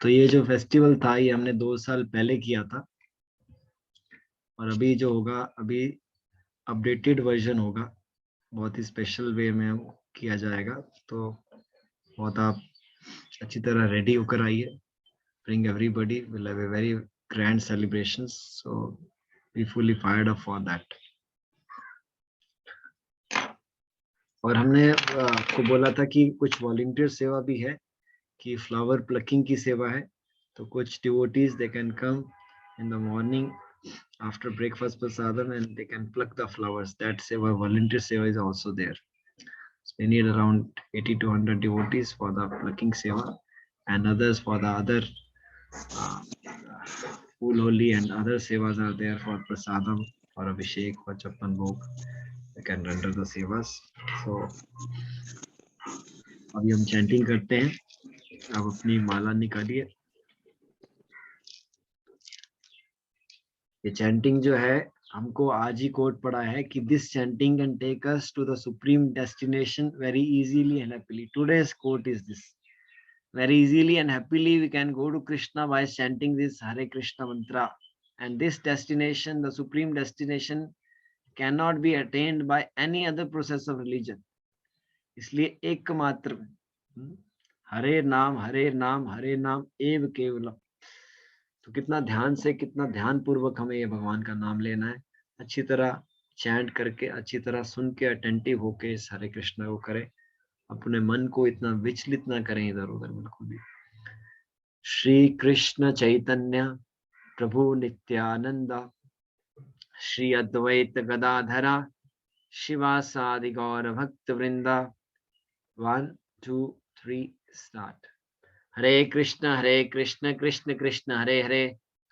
S1: तो ये जो फेस्टिवल था ये हमने 2 साल पहले किया था, और अभी जो होगा अभी अपडेटेड वर्जन होगा, बहुत ही स्पेशल वे में किया जाएगा। तो बहुत आप अच्छी तरह रेडी होकर आइए। Bring everybody, we'll have a very grand celebrations, so be fully fired up for that. और हमने आपको बोला था कि कुछ वॉलंटियर सेवा भी है, कि फ्लावर प्लकिंग की सेवा है, तो कुछ devotees they can come in the morning after breakfast prasadam, and they can pluck the flowers. That seva, volunteer seva, is also there. So we need around 80 to 100 devotees for the plucking seva, and others for the other full holy and other sevas are there for prasadam, for abhishek, for chappan bhog. They can render the sevas. So अभी हम चैंटिंग करते हैं. आप अपनी माला निकालिए. ये चैंटिंग जो है हमको आज ही कोट पड़ा है कि this chanting can take us to the supreme destination very easily and happily. Today's quote is this. Very easily and happily we can go to Krishna by chanting this Hare Krishna mantra. And this destination, the supreme destination, cannot be attained by any other process of religion. इसलिए एकमात्र हरे नाम एव केवलम. तो कितना ध्यान से, कितना ध्यान पूर्वक हमें ये भगवान का नाम लेना है. अच्छी तरह चैंट करके, अच्छी तरह सुन के, अटेंटिव होके इस हरे कृष्ण को करें. अपने मन को इतना विचलित ना करें इधर उधर बिल्कुल भी. श्री कृष्ण चैतन्य प्रभु नित्यानंद श्री अद्वैत गदाधरा शिवासादि गौर भक्त वृंदा. 1 2 3 स्टार्ट. हरे कृष्ण कृष्ण कृष्ण हरे हरे,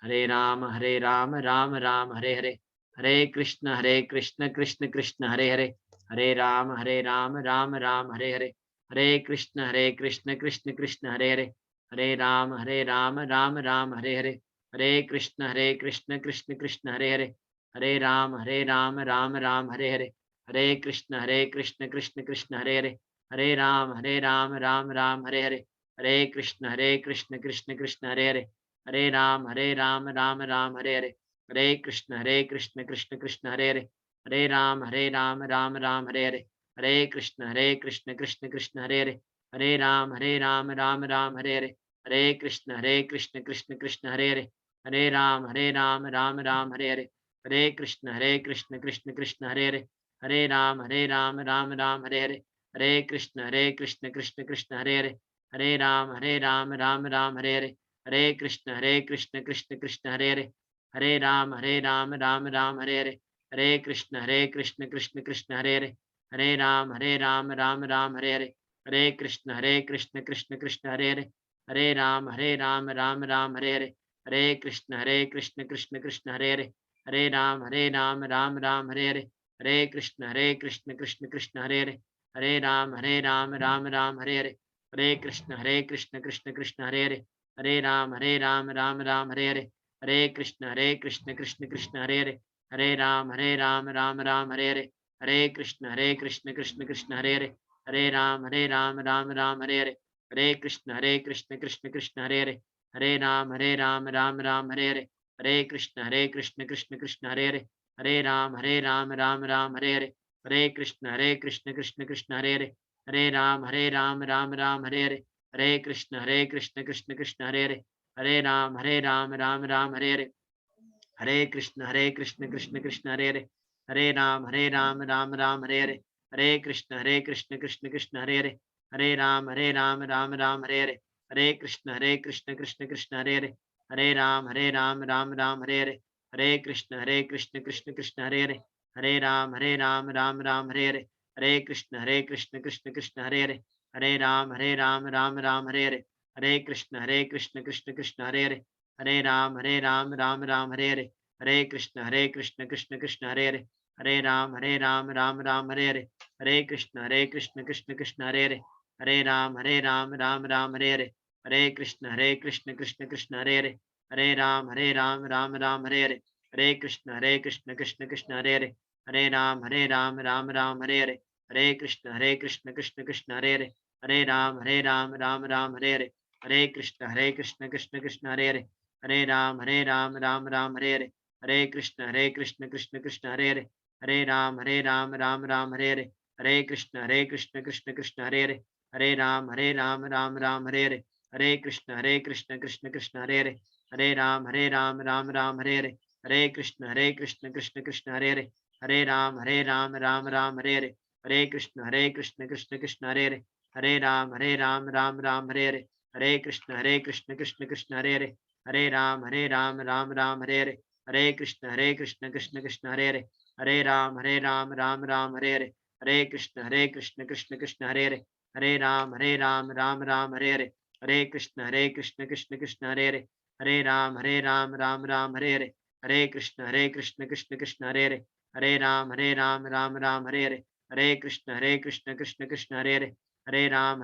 S1: हरे राम राम राम हरे हरे. हरे कृष्ण कृष्ण कृष्ण हरे हरे, हरे राम राम राम हरे हरे. हरे कृष्ण कृष्ण कृष्ण हरे हरे, हरे राम राम राम हरे हरे. हरे कृष्ण कृष्ण कृष्ण हरे हरे, हरे राम राम राम हरे हरे. हरे कृष्ण कृष्ण कृष्ण हरे हरे, हरे राम राम राम हरे हरे. हरे कृष्ण कृष्ण कृष्ण हरे हरे, हरे राम राम राम हरे हरे. हरे कृष्ण कृष्ण कृष्ण हरे हरे, हरे राम राम राम हरे हरे. हरे कृष्ण कृष्ण कृष्ण हरे हरे, हरे राम राम राम हरे हरे. हरे कृष्ण कृष्ण कृष्ण हरे हरे, हरे राम राम राम हरे हरे. हरे कृष्ण कृष्ण कृष्ण हरे हरे, हरे राम राम राम हरे हरे. हरे कृष्ण कृष्ण कृष्ण हरे हरे, हरे राम राम राम हरे हरे. हरे कृष्ण कृष्ण कृष्ण हरे हरे, हरे राम राम राम हरे हरे. हरे कृष्ण कृष्ण कृष्ण हरे हरे, हरे राम राम राम हरे हरे. हरे कृष्ण कृष्ण कृष्ण हरे हरे, हरे राम राम राम हरे हरे. हरे कृष्ण कृष्ण कृष्ण हरे हरे, हरे राम राम राम हरे हरे. हरे कृष्ण कृष्ण कृष्ण हरे हरे, हरे राम राम राम हरे हरे. हरे कृष्ण कृष्ण कृष्ण हरे हरे, हरे राम राम राम हरे हरे. हरे कृष्ण कृष्ण कृष्ण हरे हरे, हरे राम राम राम हरे हरे. हरे कृष्ण कृष्ण कृष्ण हरे हरे, हरे राम राम राम हरे हरे. हरे कृष्ण कृष्ण कृष्ण हरे हरे, हरे राम राम राम हरे हरे. हरे कृष्ण कृष्ण कृष्ण हरे हरे, हरे राम राम राम हरे हरे. हरे कृष्ण कृष्ण कृष्ण हरे हरे, हरे राम राम राम हरे हरे. हरे कृष्ण कृष्ण कृष्ण हरे हरे, हरे राम राम राम हरे हरे. हरे कृष्ण कृष्ण कृष्ण हरे हरे, हरे राम राम राम हरे हरे. हरे कृष्ण कृष्ण कृष्ण हरे हरे, हरे राम राम राम हरे हरे. हरे कृष्ण कृष्ण कृष्ण हरे हरे, हरे राम राम राम हरे हरे. हरे कृष्ण कृष्ण कृष्ण हरे हरे, हरे राम राम राम हरे हरे. हरे कृष्ण कृष्ण कृष्ण हरे हरे, हरे राम राम राम हरे हरे. हरे कृष्ण कृष्ण कृष्ण हरे हरे, हरे राम राम राम हरे हरे. हरे कृष्ण कृष्ण कृष्ण हरे हरे, हरे राम राम राम हरे हरे. हरे कृष्ण कृष्ण कृष्ण हरे हरे, हरे राम राम राम हरे हरे. हरे कृष्ण कृष्ण कृष्ण हरे हरे, हरे राम राम राम हरे हरे. हरे कृष्ण कृष्ण कृष्ण हरे हरे, हरे राम राम राम हरे हरे. हरे कृष्ण कृष्ण कृष्ण हरे हरे, हरे राम राम राम हरे हरे. हरे कृष्ण कृष्ण कृष्ण हरे हरे, हरे राम राम राम हरे हरे. हरे कृष्ण कृष्ण कृष्ण हरे हरे, हरे राम राम राम हरे हरे. हरे कृष्ण कृष्ण कृष्ण हरे हरे, हरे राम राम राम हरे हरे. हरे कृष्ण कृष्ण कृष्ण हरे हरे, हरे राम राम राम हरे हरे. हरे कृष्ण कृष्ण कृष्ण हरे हरे, हरे राम राम राम हरे हरे. हरे कृष्ण कृष्ण कृष्ण हरे हरे, हरे राम राम राम हरे हरे. हरे Krishna Krishna Krishna Hare Hare, Hare Ram, Ram Ram, Hare Hare, Hare Krishna, Krishna Krishna, Hare Hare, Hare Ram, Ram Ram, Hare Hare, Hare Krishna, Krishna Krishna, Hare Hare, Hare Ram, Ram Ram, Hare Hare, Hare Krishna, Krishna Krishna, Hare Hare, Hare Ram, Ram Ram, Hare Hare, Hare Krishna, Krishna Krishna, Hare Hare, Hare Ram, Ram Ram, Hare Hare, Hare Krishna, Krishna Krishna, Hare Hare, Hare Ram,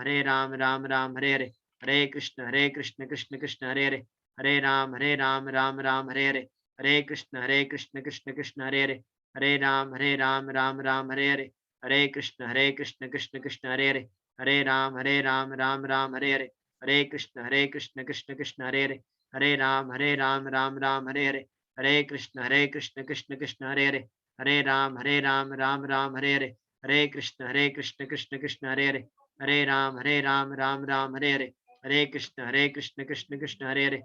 S1: Ram Ram, Hare Hare, Hare Krishna, Krishna Krishna, Hare Hare, Hare Ram, Ram Ram, Hare Hare, Hare Krishna, Krishna Krishna, Hare Hare, Hare Ram, Ram Ram, Hare Hare, Hare Krishna, Krishna Krishna, Hare Hare, Hare Ram, Ram Ram, Hare Hare, Hare Krishna, Krishna Krishna, Hare Hare, Hare Ram, Ram Hare Hare, Hare Krishna, Krishna Krishna, Hare Hare, Hare Ram, Ram Hare Hare, Hare Krishna, Krishna Krishna, Hare Hare, Hare Ram, Ram Hare Hare, Hare Krishna, Krishna Krishna, Hare Hare, Hare Ram, Ram Hare Hare, Hare Krishna, Krishna Krishna, Hare Hare,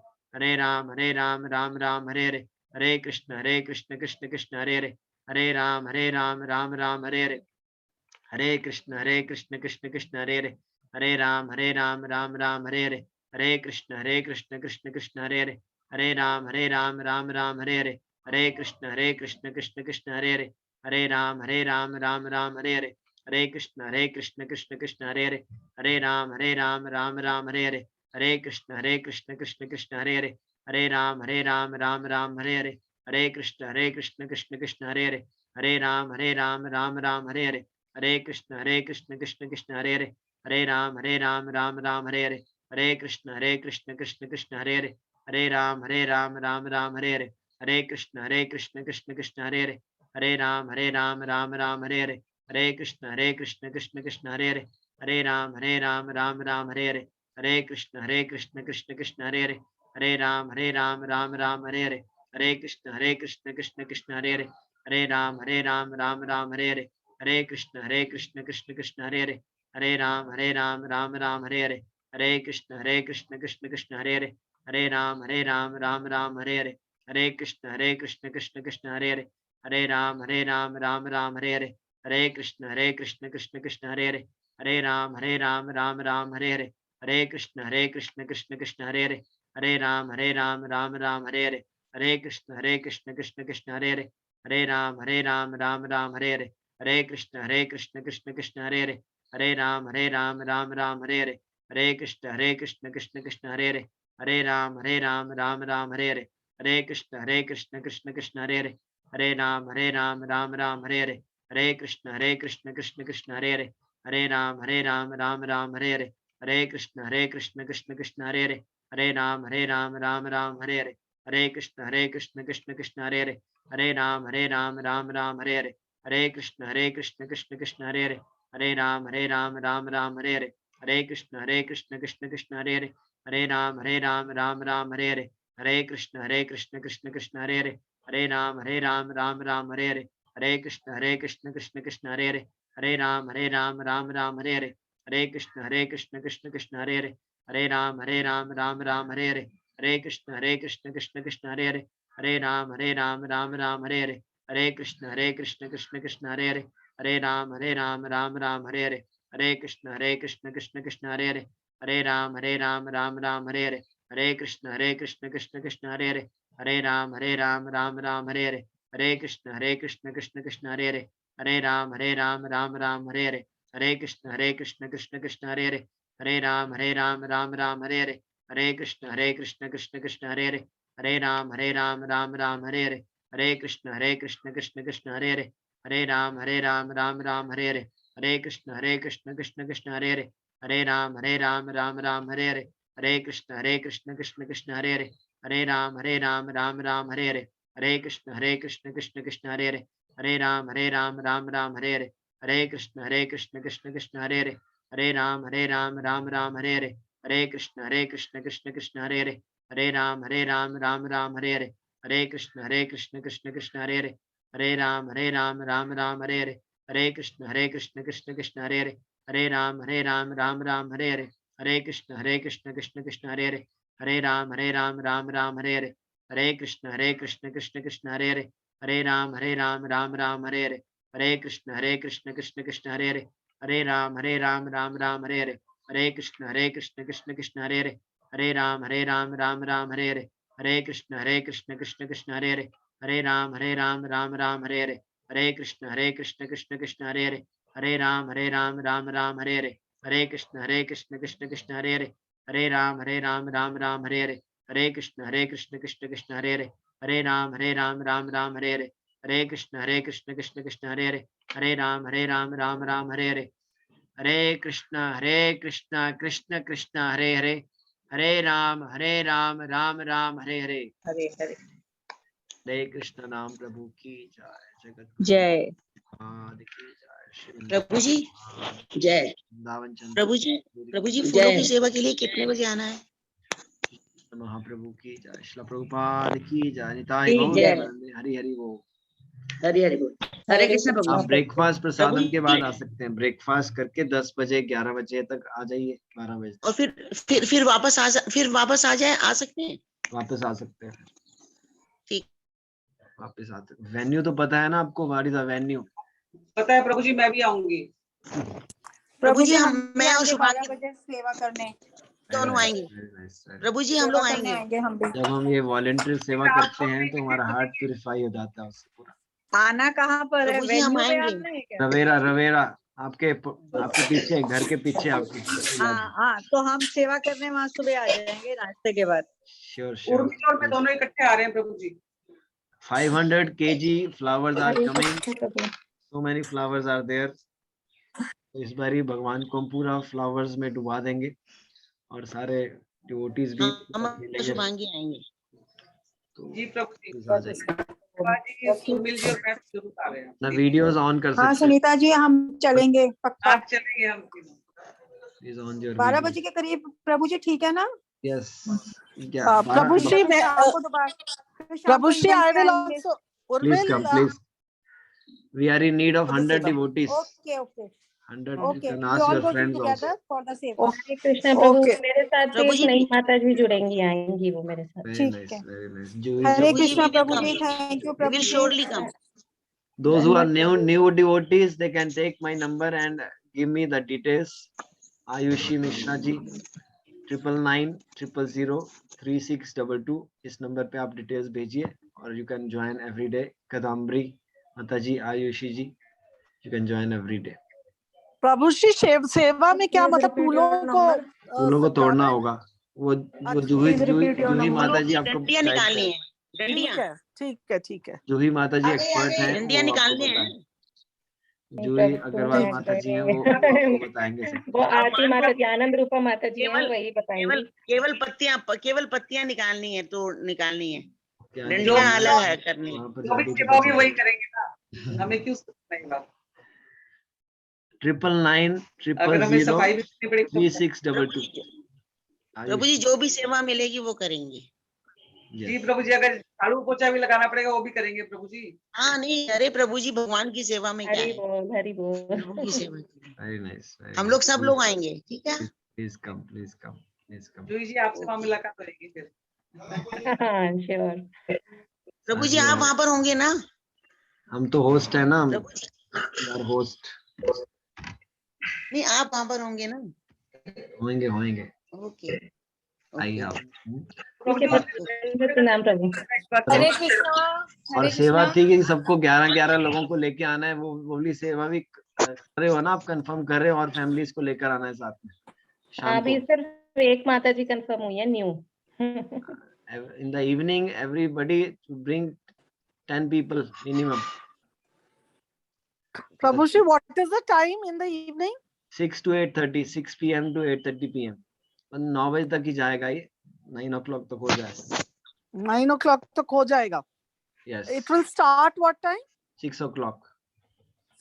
S1: Hare Ram, Ram Hare Hare, Hare Krishna, Krishna Krishna, Hare Hare, Hare Ram, Ram Hare Hare, Hare Krishna, Krishna Krishna, Hare Hare, Hare Ram, Ram Hare Hare, Hare Krishna, Krishna Krishna, Hare Hare, Hare Ram, Ram Hare Hare, Hare Krishna, Krishna Krishna, Hare Hare, Hare Ram, Ram Hare Hare, Hare Krishna, Krishna Krishna, Hare Hare, Hare Ram, Ram Hare Hare, Hare Krishna, Krishna Krishna, Hare Hare, Hare Ram, Ram Hare Hare, Hare Krishna, Krishna Krishna, Hare Hare, Hare Ram, Ram Hare Hare, Hare Krishna, Krishna Krishna, Hare Hare, Hare Ram, Ram Hare Hare, Hare Krishna, Krishna Krishna, Hare Hare, Hare Ram, Ram Hare Hare, Hare Krishna, Krishna Krishna, Hare Hare, Hare Ram, Ram Hare Hare, Hare Krishna, Krishna Krishna, Hare Hare, Hare Ram, Ram Hare Hare, Hare Krishna, Krishna Krishna, Hare Hare, Hare Ram, Ram Hare Hare, Hare Krishna, Krishna Krishna, Hare Hare, Hare Ram, Ram Hare Hare, Hare Krishna, Krishna Krishna, Hare Hare, Hare Ram, Ram Hare Hare, Hare Krishna, Krishna Krishna, Hare Hare, Hare Ram, Ram Hare Hare, Hare Krishna, Krishna Krishna, Hare Hare, Hare Ram, Ram Hare Hare, Hare Krishna, Krishna Krishna, Hare Hare, Hare Ram, Ram Hare Hare, Hare Krishna, Krishna Krishna, Hare Hare, Hare Ram, Ram Hare Hare, Hare Krishna, Krishna Krishna, Hare Hare, Hare Ram, Ram Hare Hare, Hare Krishna, Krishna Krishna, Hare Hare, Hare Ram, Ram Hare Hare, Hare Krishna, Krishna Krishna, Hare Hare, Hare Ram, Ram Hare Hare, Hare Krishna, Krishna Krishna, Hare Hare, Hare Ram, Ram Hare Hare, Hare Krishna, Krishna Krishna, Hare Hare, Hare Ram, Ram Hare Hare, Hare Krishna, Krishna Krishna, Hare Hare, Hare Ram, Ram Hare Hare, Hare Krishna, Krishna Krishna, Hare Hare, Hare Ram, Ram Hare Hare, Hare Krishna, Krishna Krishna, Hare Hare, Hare Ram, Ram Hare Hare, Hare Krishna, Krishna Krishna, Hare Hare, Hare Ram, Ram Hare Hare, Hare Krishna, Krishna Krishna, Hare Hare, Hare Ram, Ram Hare Hare, Hare Krishna, Krishna Krishna, Hare Hare, Hare Ram, Ram Hare Hare, Hare Krishna, Krishna Krishna, Hare Hare, Hare Ram, Ram Hare Hare, Hare Krishna, Krishna Krishna, Hare Hare, Hare Ram, Ram Hare Hare, Hare Krishna, Krishna Krishna, Hare Hare, Hare Ram, Ram Hare Hare, Hare Krishna, Krishna Krishna, Hare Hare, Hare Ram, Ram Hare Hare, Hare Krishna, Krishna Krishna, Hare Hare, Hare Ram, Ram Hare Hare, Hare Krishna, Krishna Krishna, Hare Hare, Hare Ram, Ram Hare Hare, Hare Krishna, Krishna Krishna, Hare Hare, Hare Ram, Ram Hare Hare, Hare Krishna, Krishna Krishna, Hare Hare, Hare Ram, Ram Hare Hare, Hare Krishna, Krishna Krishna, Hare Hare, Hare Ram, Ram Hare Hare, Hare Krishna, Krishna Krishna, Hare Hare, Hare Ram, Ram Hare Hare, Hare Krishna, Krishna Krishna, Hare Hare, Hare Ram, Ram Hare Hare, Hare Krishna, Krishna Krishna, Hare Hare, Hare Ram, Ram Hare Hare, Hare Krishna, Krishna Krishna, Hare Hare, Hare Ram, Ram Hare Hare, Hare Krishna, Krishna Krishna, Hare Hare, Hare Ram, Ram Hare Hare, Hare Krishna, Krishna Krishna, Hare Hare, Hare Ram, Ram Hare Hare, Hare Krishna, Krishna Krishna, Hare Hare, Hare Ram, Ram Hare Hare, Hare Krishna, Krishna Krishna, Hare Hare, Hare Ram, Ram Hare Hare, Hare Krishna, Krishna Krishna, Hare Hare, Hare Ram, Ram Hare Hare, Hare Krishna, Krishna Krishna, Hare Hare, Hare Ram, Ram Hare Hare, Hare Krishna Krishna Krishna Hare Hare, Hare Ram Ram Ram Hare Hare, Hare Krishna Krishna Krishna Hare Hare, Hare Ram Ram Ram Hare Hare, Hare Krishna Krishna Krishna Hare Hare, Hare Ram Ram Hare Hare, Hare Krishna Krishna Krishna Hare Hare, Hare Ram Ram Hare Hare, Hare Krishna Krishna Krishna Hare Hare, Hare Ram Ram Hare Hare, Hare Krishna Krishna Krishna Hare Hare, Hare Ram Ram Ram Hare Hare.
S2: Hare Hare
S1: Hare Krishna नाम प्रभु की जय, जगत
S2: जय
S1: आदि की जय, श्री
S2: प्रभु जी जय
S1: वृंदावन चंद्र
S2: प्रभु जी फूलों की सेवा के लिए कितने बजे आना है?
S1: महाप्रभु की जय, श्रील प्रभुपाद की जय, निताई गौर
S2: जय।
S1: प्रेमानंद, हरि हरि बोल।
S2: हरे हरे बोल। हरे कृष्ण प्रभु।
S1: आप ब्रेकफास्ट प्रसादम
S2: प्रभु
S1: के बाद आ सकते हैं, ब्रेकफास्ट करके 10 बजे 11 बजे तक आ जाइए, 12 बजे
S2: और फिर वापस आ जाए, आ सकते हैं?
S1: वापस आ सकते हैं।
S2: ठीक।
S1: वापस आते हैं। वेन्यू तो पता है ना आपको, व्हाट इज द वेन्यू?
S3: पता है प्रभु जी, मैं भी आऊंगी।
S2: प्रभु जी मैं और
S4: 12
S2: शुभांगी
S4: बजे सेवा करने
S2: दोनों आएंगे। प्रभु जी हम
S4: सेवा
S2: लोग
S4: करने
S2: आएंगे।
S4: आएंगे हम भी।
S1: जब हम ये वॉलेंटियर सेवा करते हैं तो हमारा हार्ट प्यूरिफाई हो जाता है उससे पूरा।
S4: आना कहाँ पर है?
S2: प्रभु जी हम
S4: वेन्यू पे
S2: आएंगे।
S4: आना है क्या?
S1: रवेरा आपके पीछे, घर के पीछे आपके।
S4: हाँ, तो हम सेवा करने वहाँ सुबह आ जाएंगे नाश्ते के बाद।
S1: श्योर
S3: उर्मिला और मैं दोनों इकट्ठे आ रहे हैं प्रभु जी।
S1: 500 kg flowers are
S5: Hare
S1: coming,
S5: Krishna Prabhu.
S1: so many flowers are there। तो इस बारी भगवान को हम पूरा फ्लावर्स में डुबा देंगे और सारे डिवोटीज भी
S2: हम
S1: मिलेंगे।
S2: शुभांगी आएंगे।
S1: तो
S3: जी प्रभु जी।
S1: प्लीज आ जाइए।
S3: उर्मिल जी और मैं जरूर आ रहे हैं।
S1: ना वीडियोस ऑन कर
S4: हाँ
S1: सकते हैं,
S4: सुनीता जी हम चलेंगे पक्का।
S3: आज चलेंगे हम तीनों।
S1: Please on your
S4: 12
S1: video.
S4: बजे के करीब प्रभु जी, ठीक है ना?
S1: यस
S4: प्रभु श्री शाम को दोबारा Prabhu Shri I will also
S1: please come please, we are in need of 100 devotees।
S4: Okay
S1: 100 you
S4: okay
S1: can
S4: we
S1: ask
S4: all
S1: your
S4: go
S1: friends also।
S4: Together for the seva.
S5: Hare Krishna Prabhu.
S4: Okay
S5: मेरे साथ
S2: प्रभु
S5: एक
S2: जी
S5: नई माता जी जुड़ेंगी, आएंगी वो मेरे साथ।
S1: Very
S4: ठीक
S1: nice,
S4: है।
S1: very nice।
S4: हरे
S2: प्रभु जी
S4: कृष्णा
S2: we will
S4: प्रभु
S2: come।
S4: जी, थैंक यू
S2: We
S4: प्रभु
S2: will
S4: जी।
S2: surely come।
S1: Those who are new devotees, they can take my number and give me the details। Ayushi Mishra ji 9990003622, इस नंबर पे आप डिटेल्स भेजिए और you can join every day. Kadambari माता ji, Ayushi ji, you can join every day.
S4: Prabhu Shri सेवा में क्या मतलब
S1: फूलों को तोड़ना होगा, वो जूही माता जी आपको
S2: डंडियाँ निकालनी है, डंडियाँ।
S4: ठीक है।
S1: जूही माता जी एक्सपर्ट हैं,
S2: डंडियाँ
S1: वो आपको
S2: निकालनी है।
S1: बताएं। जूही अग्रवाल माता जी हैं, वो आपको बताएंगे सब।
S5: वो आरती माता जी, आनंद रूपा माता जी हैं,
S2: केवल
S5: वही बताएंगी।
S2: केवल पत्तियां निकालनी है, तो निकालनी है।
S1: क्या
S2: डंडियाँ
S1: निकालना
S2: अलग है करनी है।
S1: वहाँ पर
S3: जो भी
S1: जाके
S3: सेवा
S1: पता
S3: होगी वही
S1: चलेगा।
S3: करेंगे ना, हमें क्यों सोचना है बात।
S1: 9990003622।
S3: अगर हमें सफाई भी करनी पड़ेगी
S2: प्रभु जी जो भी सेवा मिलेगी वो करेंगे।
S3: जी प्रभु जी, अगर झाड़ू पोछा भी लगाना पड़ेगा वो भी करेंगे प्रभु जी।
S2: हाँ नहीं, अरे प्रभु जी भगवान की सेवा में क्या
S5: हरि
S2: है,
S5: बोल, हरि बोल।
S2: प्रभु की सेवा की।
S1: Very nice.
S2: हम लोग सब लोग आएंगे, ठीक है?
S1: Please come.
S3: जूही जी आपसे वहाँ मुलाकात होगी फिर।
S5: हाँ श्योर।
S2: प्रभु जी आप वहाँ पर होंगे ना?
S1: हम तो होस्ट है ना,
S2: प्रभु जी
S1: होस्ट
S2: नहीं, आप वहाँ पर होंगे ना?
S1: होंगे।
S2: ओके
S1: आइए आप।
S5: ठीक है प्रणाम प्रभु।
S4: हरे कृष्णा।
S1: और सेवा थी कि सबको 11 लोगों को लेके आना है, वो वाली सेवा भी कर रहे हो ना आप, कंफर्म कर रहे हो, और फैमिलीज को लेकर आना है साथ में शाम को।
S5: अभी सिर्फ एक माता जी कंफर्म हुई है new.
S1: In the evening everybody bring 10 people minimum।
S4: Prabhu Shri what is the time in the evening?
S1: 6 to 8:30, 6 PM to 8:30 PM। 9 बजे तक ही जाएगा ये, 9 o'clock तक हो जाएगा।
S4: 9 o'clock तक हो जाएगा।
S1: Yes।
S4: It will start what time?
S1: 6 o'clock।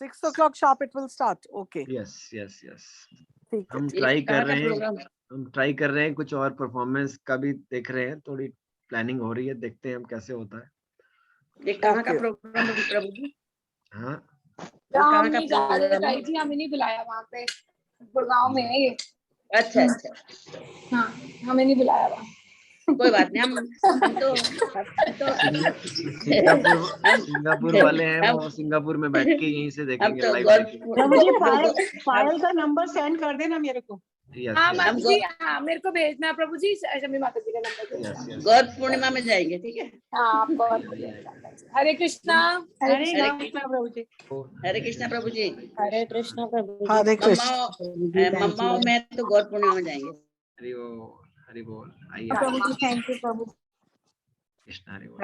S4: 6 o'clock sharp it will start. Okay।
S1: Yes।
S4: ठीक है।
S1: हम ट्राई कर रहे हैं, कुछ और परफॉर्मेंस का भी देख रहे हैं, थोड़ी प्लानिंग हो रही है, देखते हैं हम कैसे होता है।
S2: ये कहाँ का प्रोग्राम है प्रभु जी?
S1: हाँ
S2: कहाँ का प्रोग्राम है?
S9: जी हमें नहीं बुलाया, वहाँ पे गुड़गांव में है ये।
S2: अच्छा।
S9: हाँ हमें नहीं बुलाया वहाँ।
S2: कोई बात नहीं, हम तो
S1: सिंगापुर वाले हैं, वो सिंगापुर में बैठ के यहीं से
S2: हम
S1: देखेंगे,
S2: तो
S1: लाइव
S2: गॉड
S1: देखेंगे।
S6: प्रभु जी फाइल का नंबर सेंड कर देना मेरे को।
S1: यस
S4: हाँ
S1: यस
S4: माता जी, हाँ मेरे को भेजना प्रभु जी, शमी माता जी का number.
S1: Yes yes.
S2: Gaura Purnima में जाएंगे, ठीक है।
S4: हाँ बहुत बढ़िया। हरे कृष्णा।
S6: हरे
S2: हरे
S6: कृष्णा प्रभु जी।
S2: हरे कृष्णा प्रभु जी।
S5: हरे कृष्णा प्रभु जी।
S6: हरे
S2: मम्मा मैं तो गौर पूर्णिमा में जाएंगे।
S1: हरि बोल, हरि बोल। आइए
S4: प्रभु जी, थैंक यू प्रभु।
S1: कृष्ण, हरि बोल।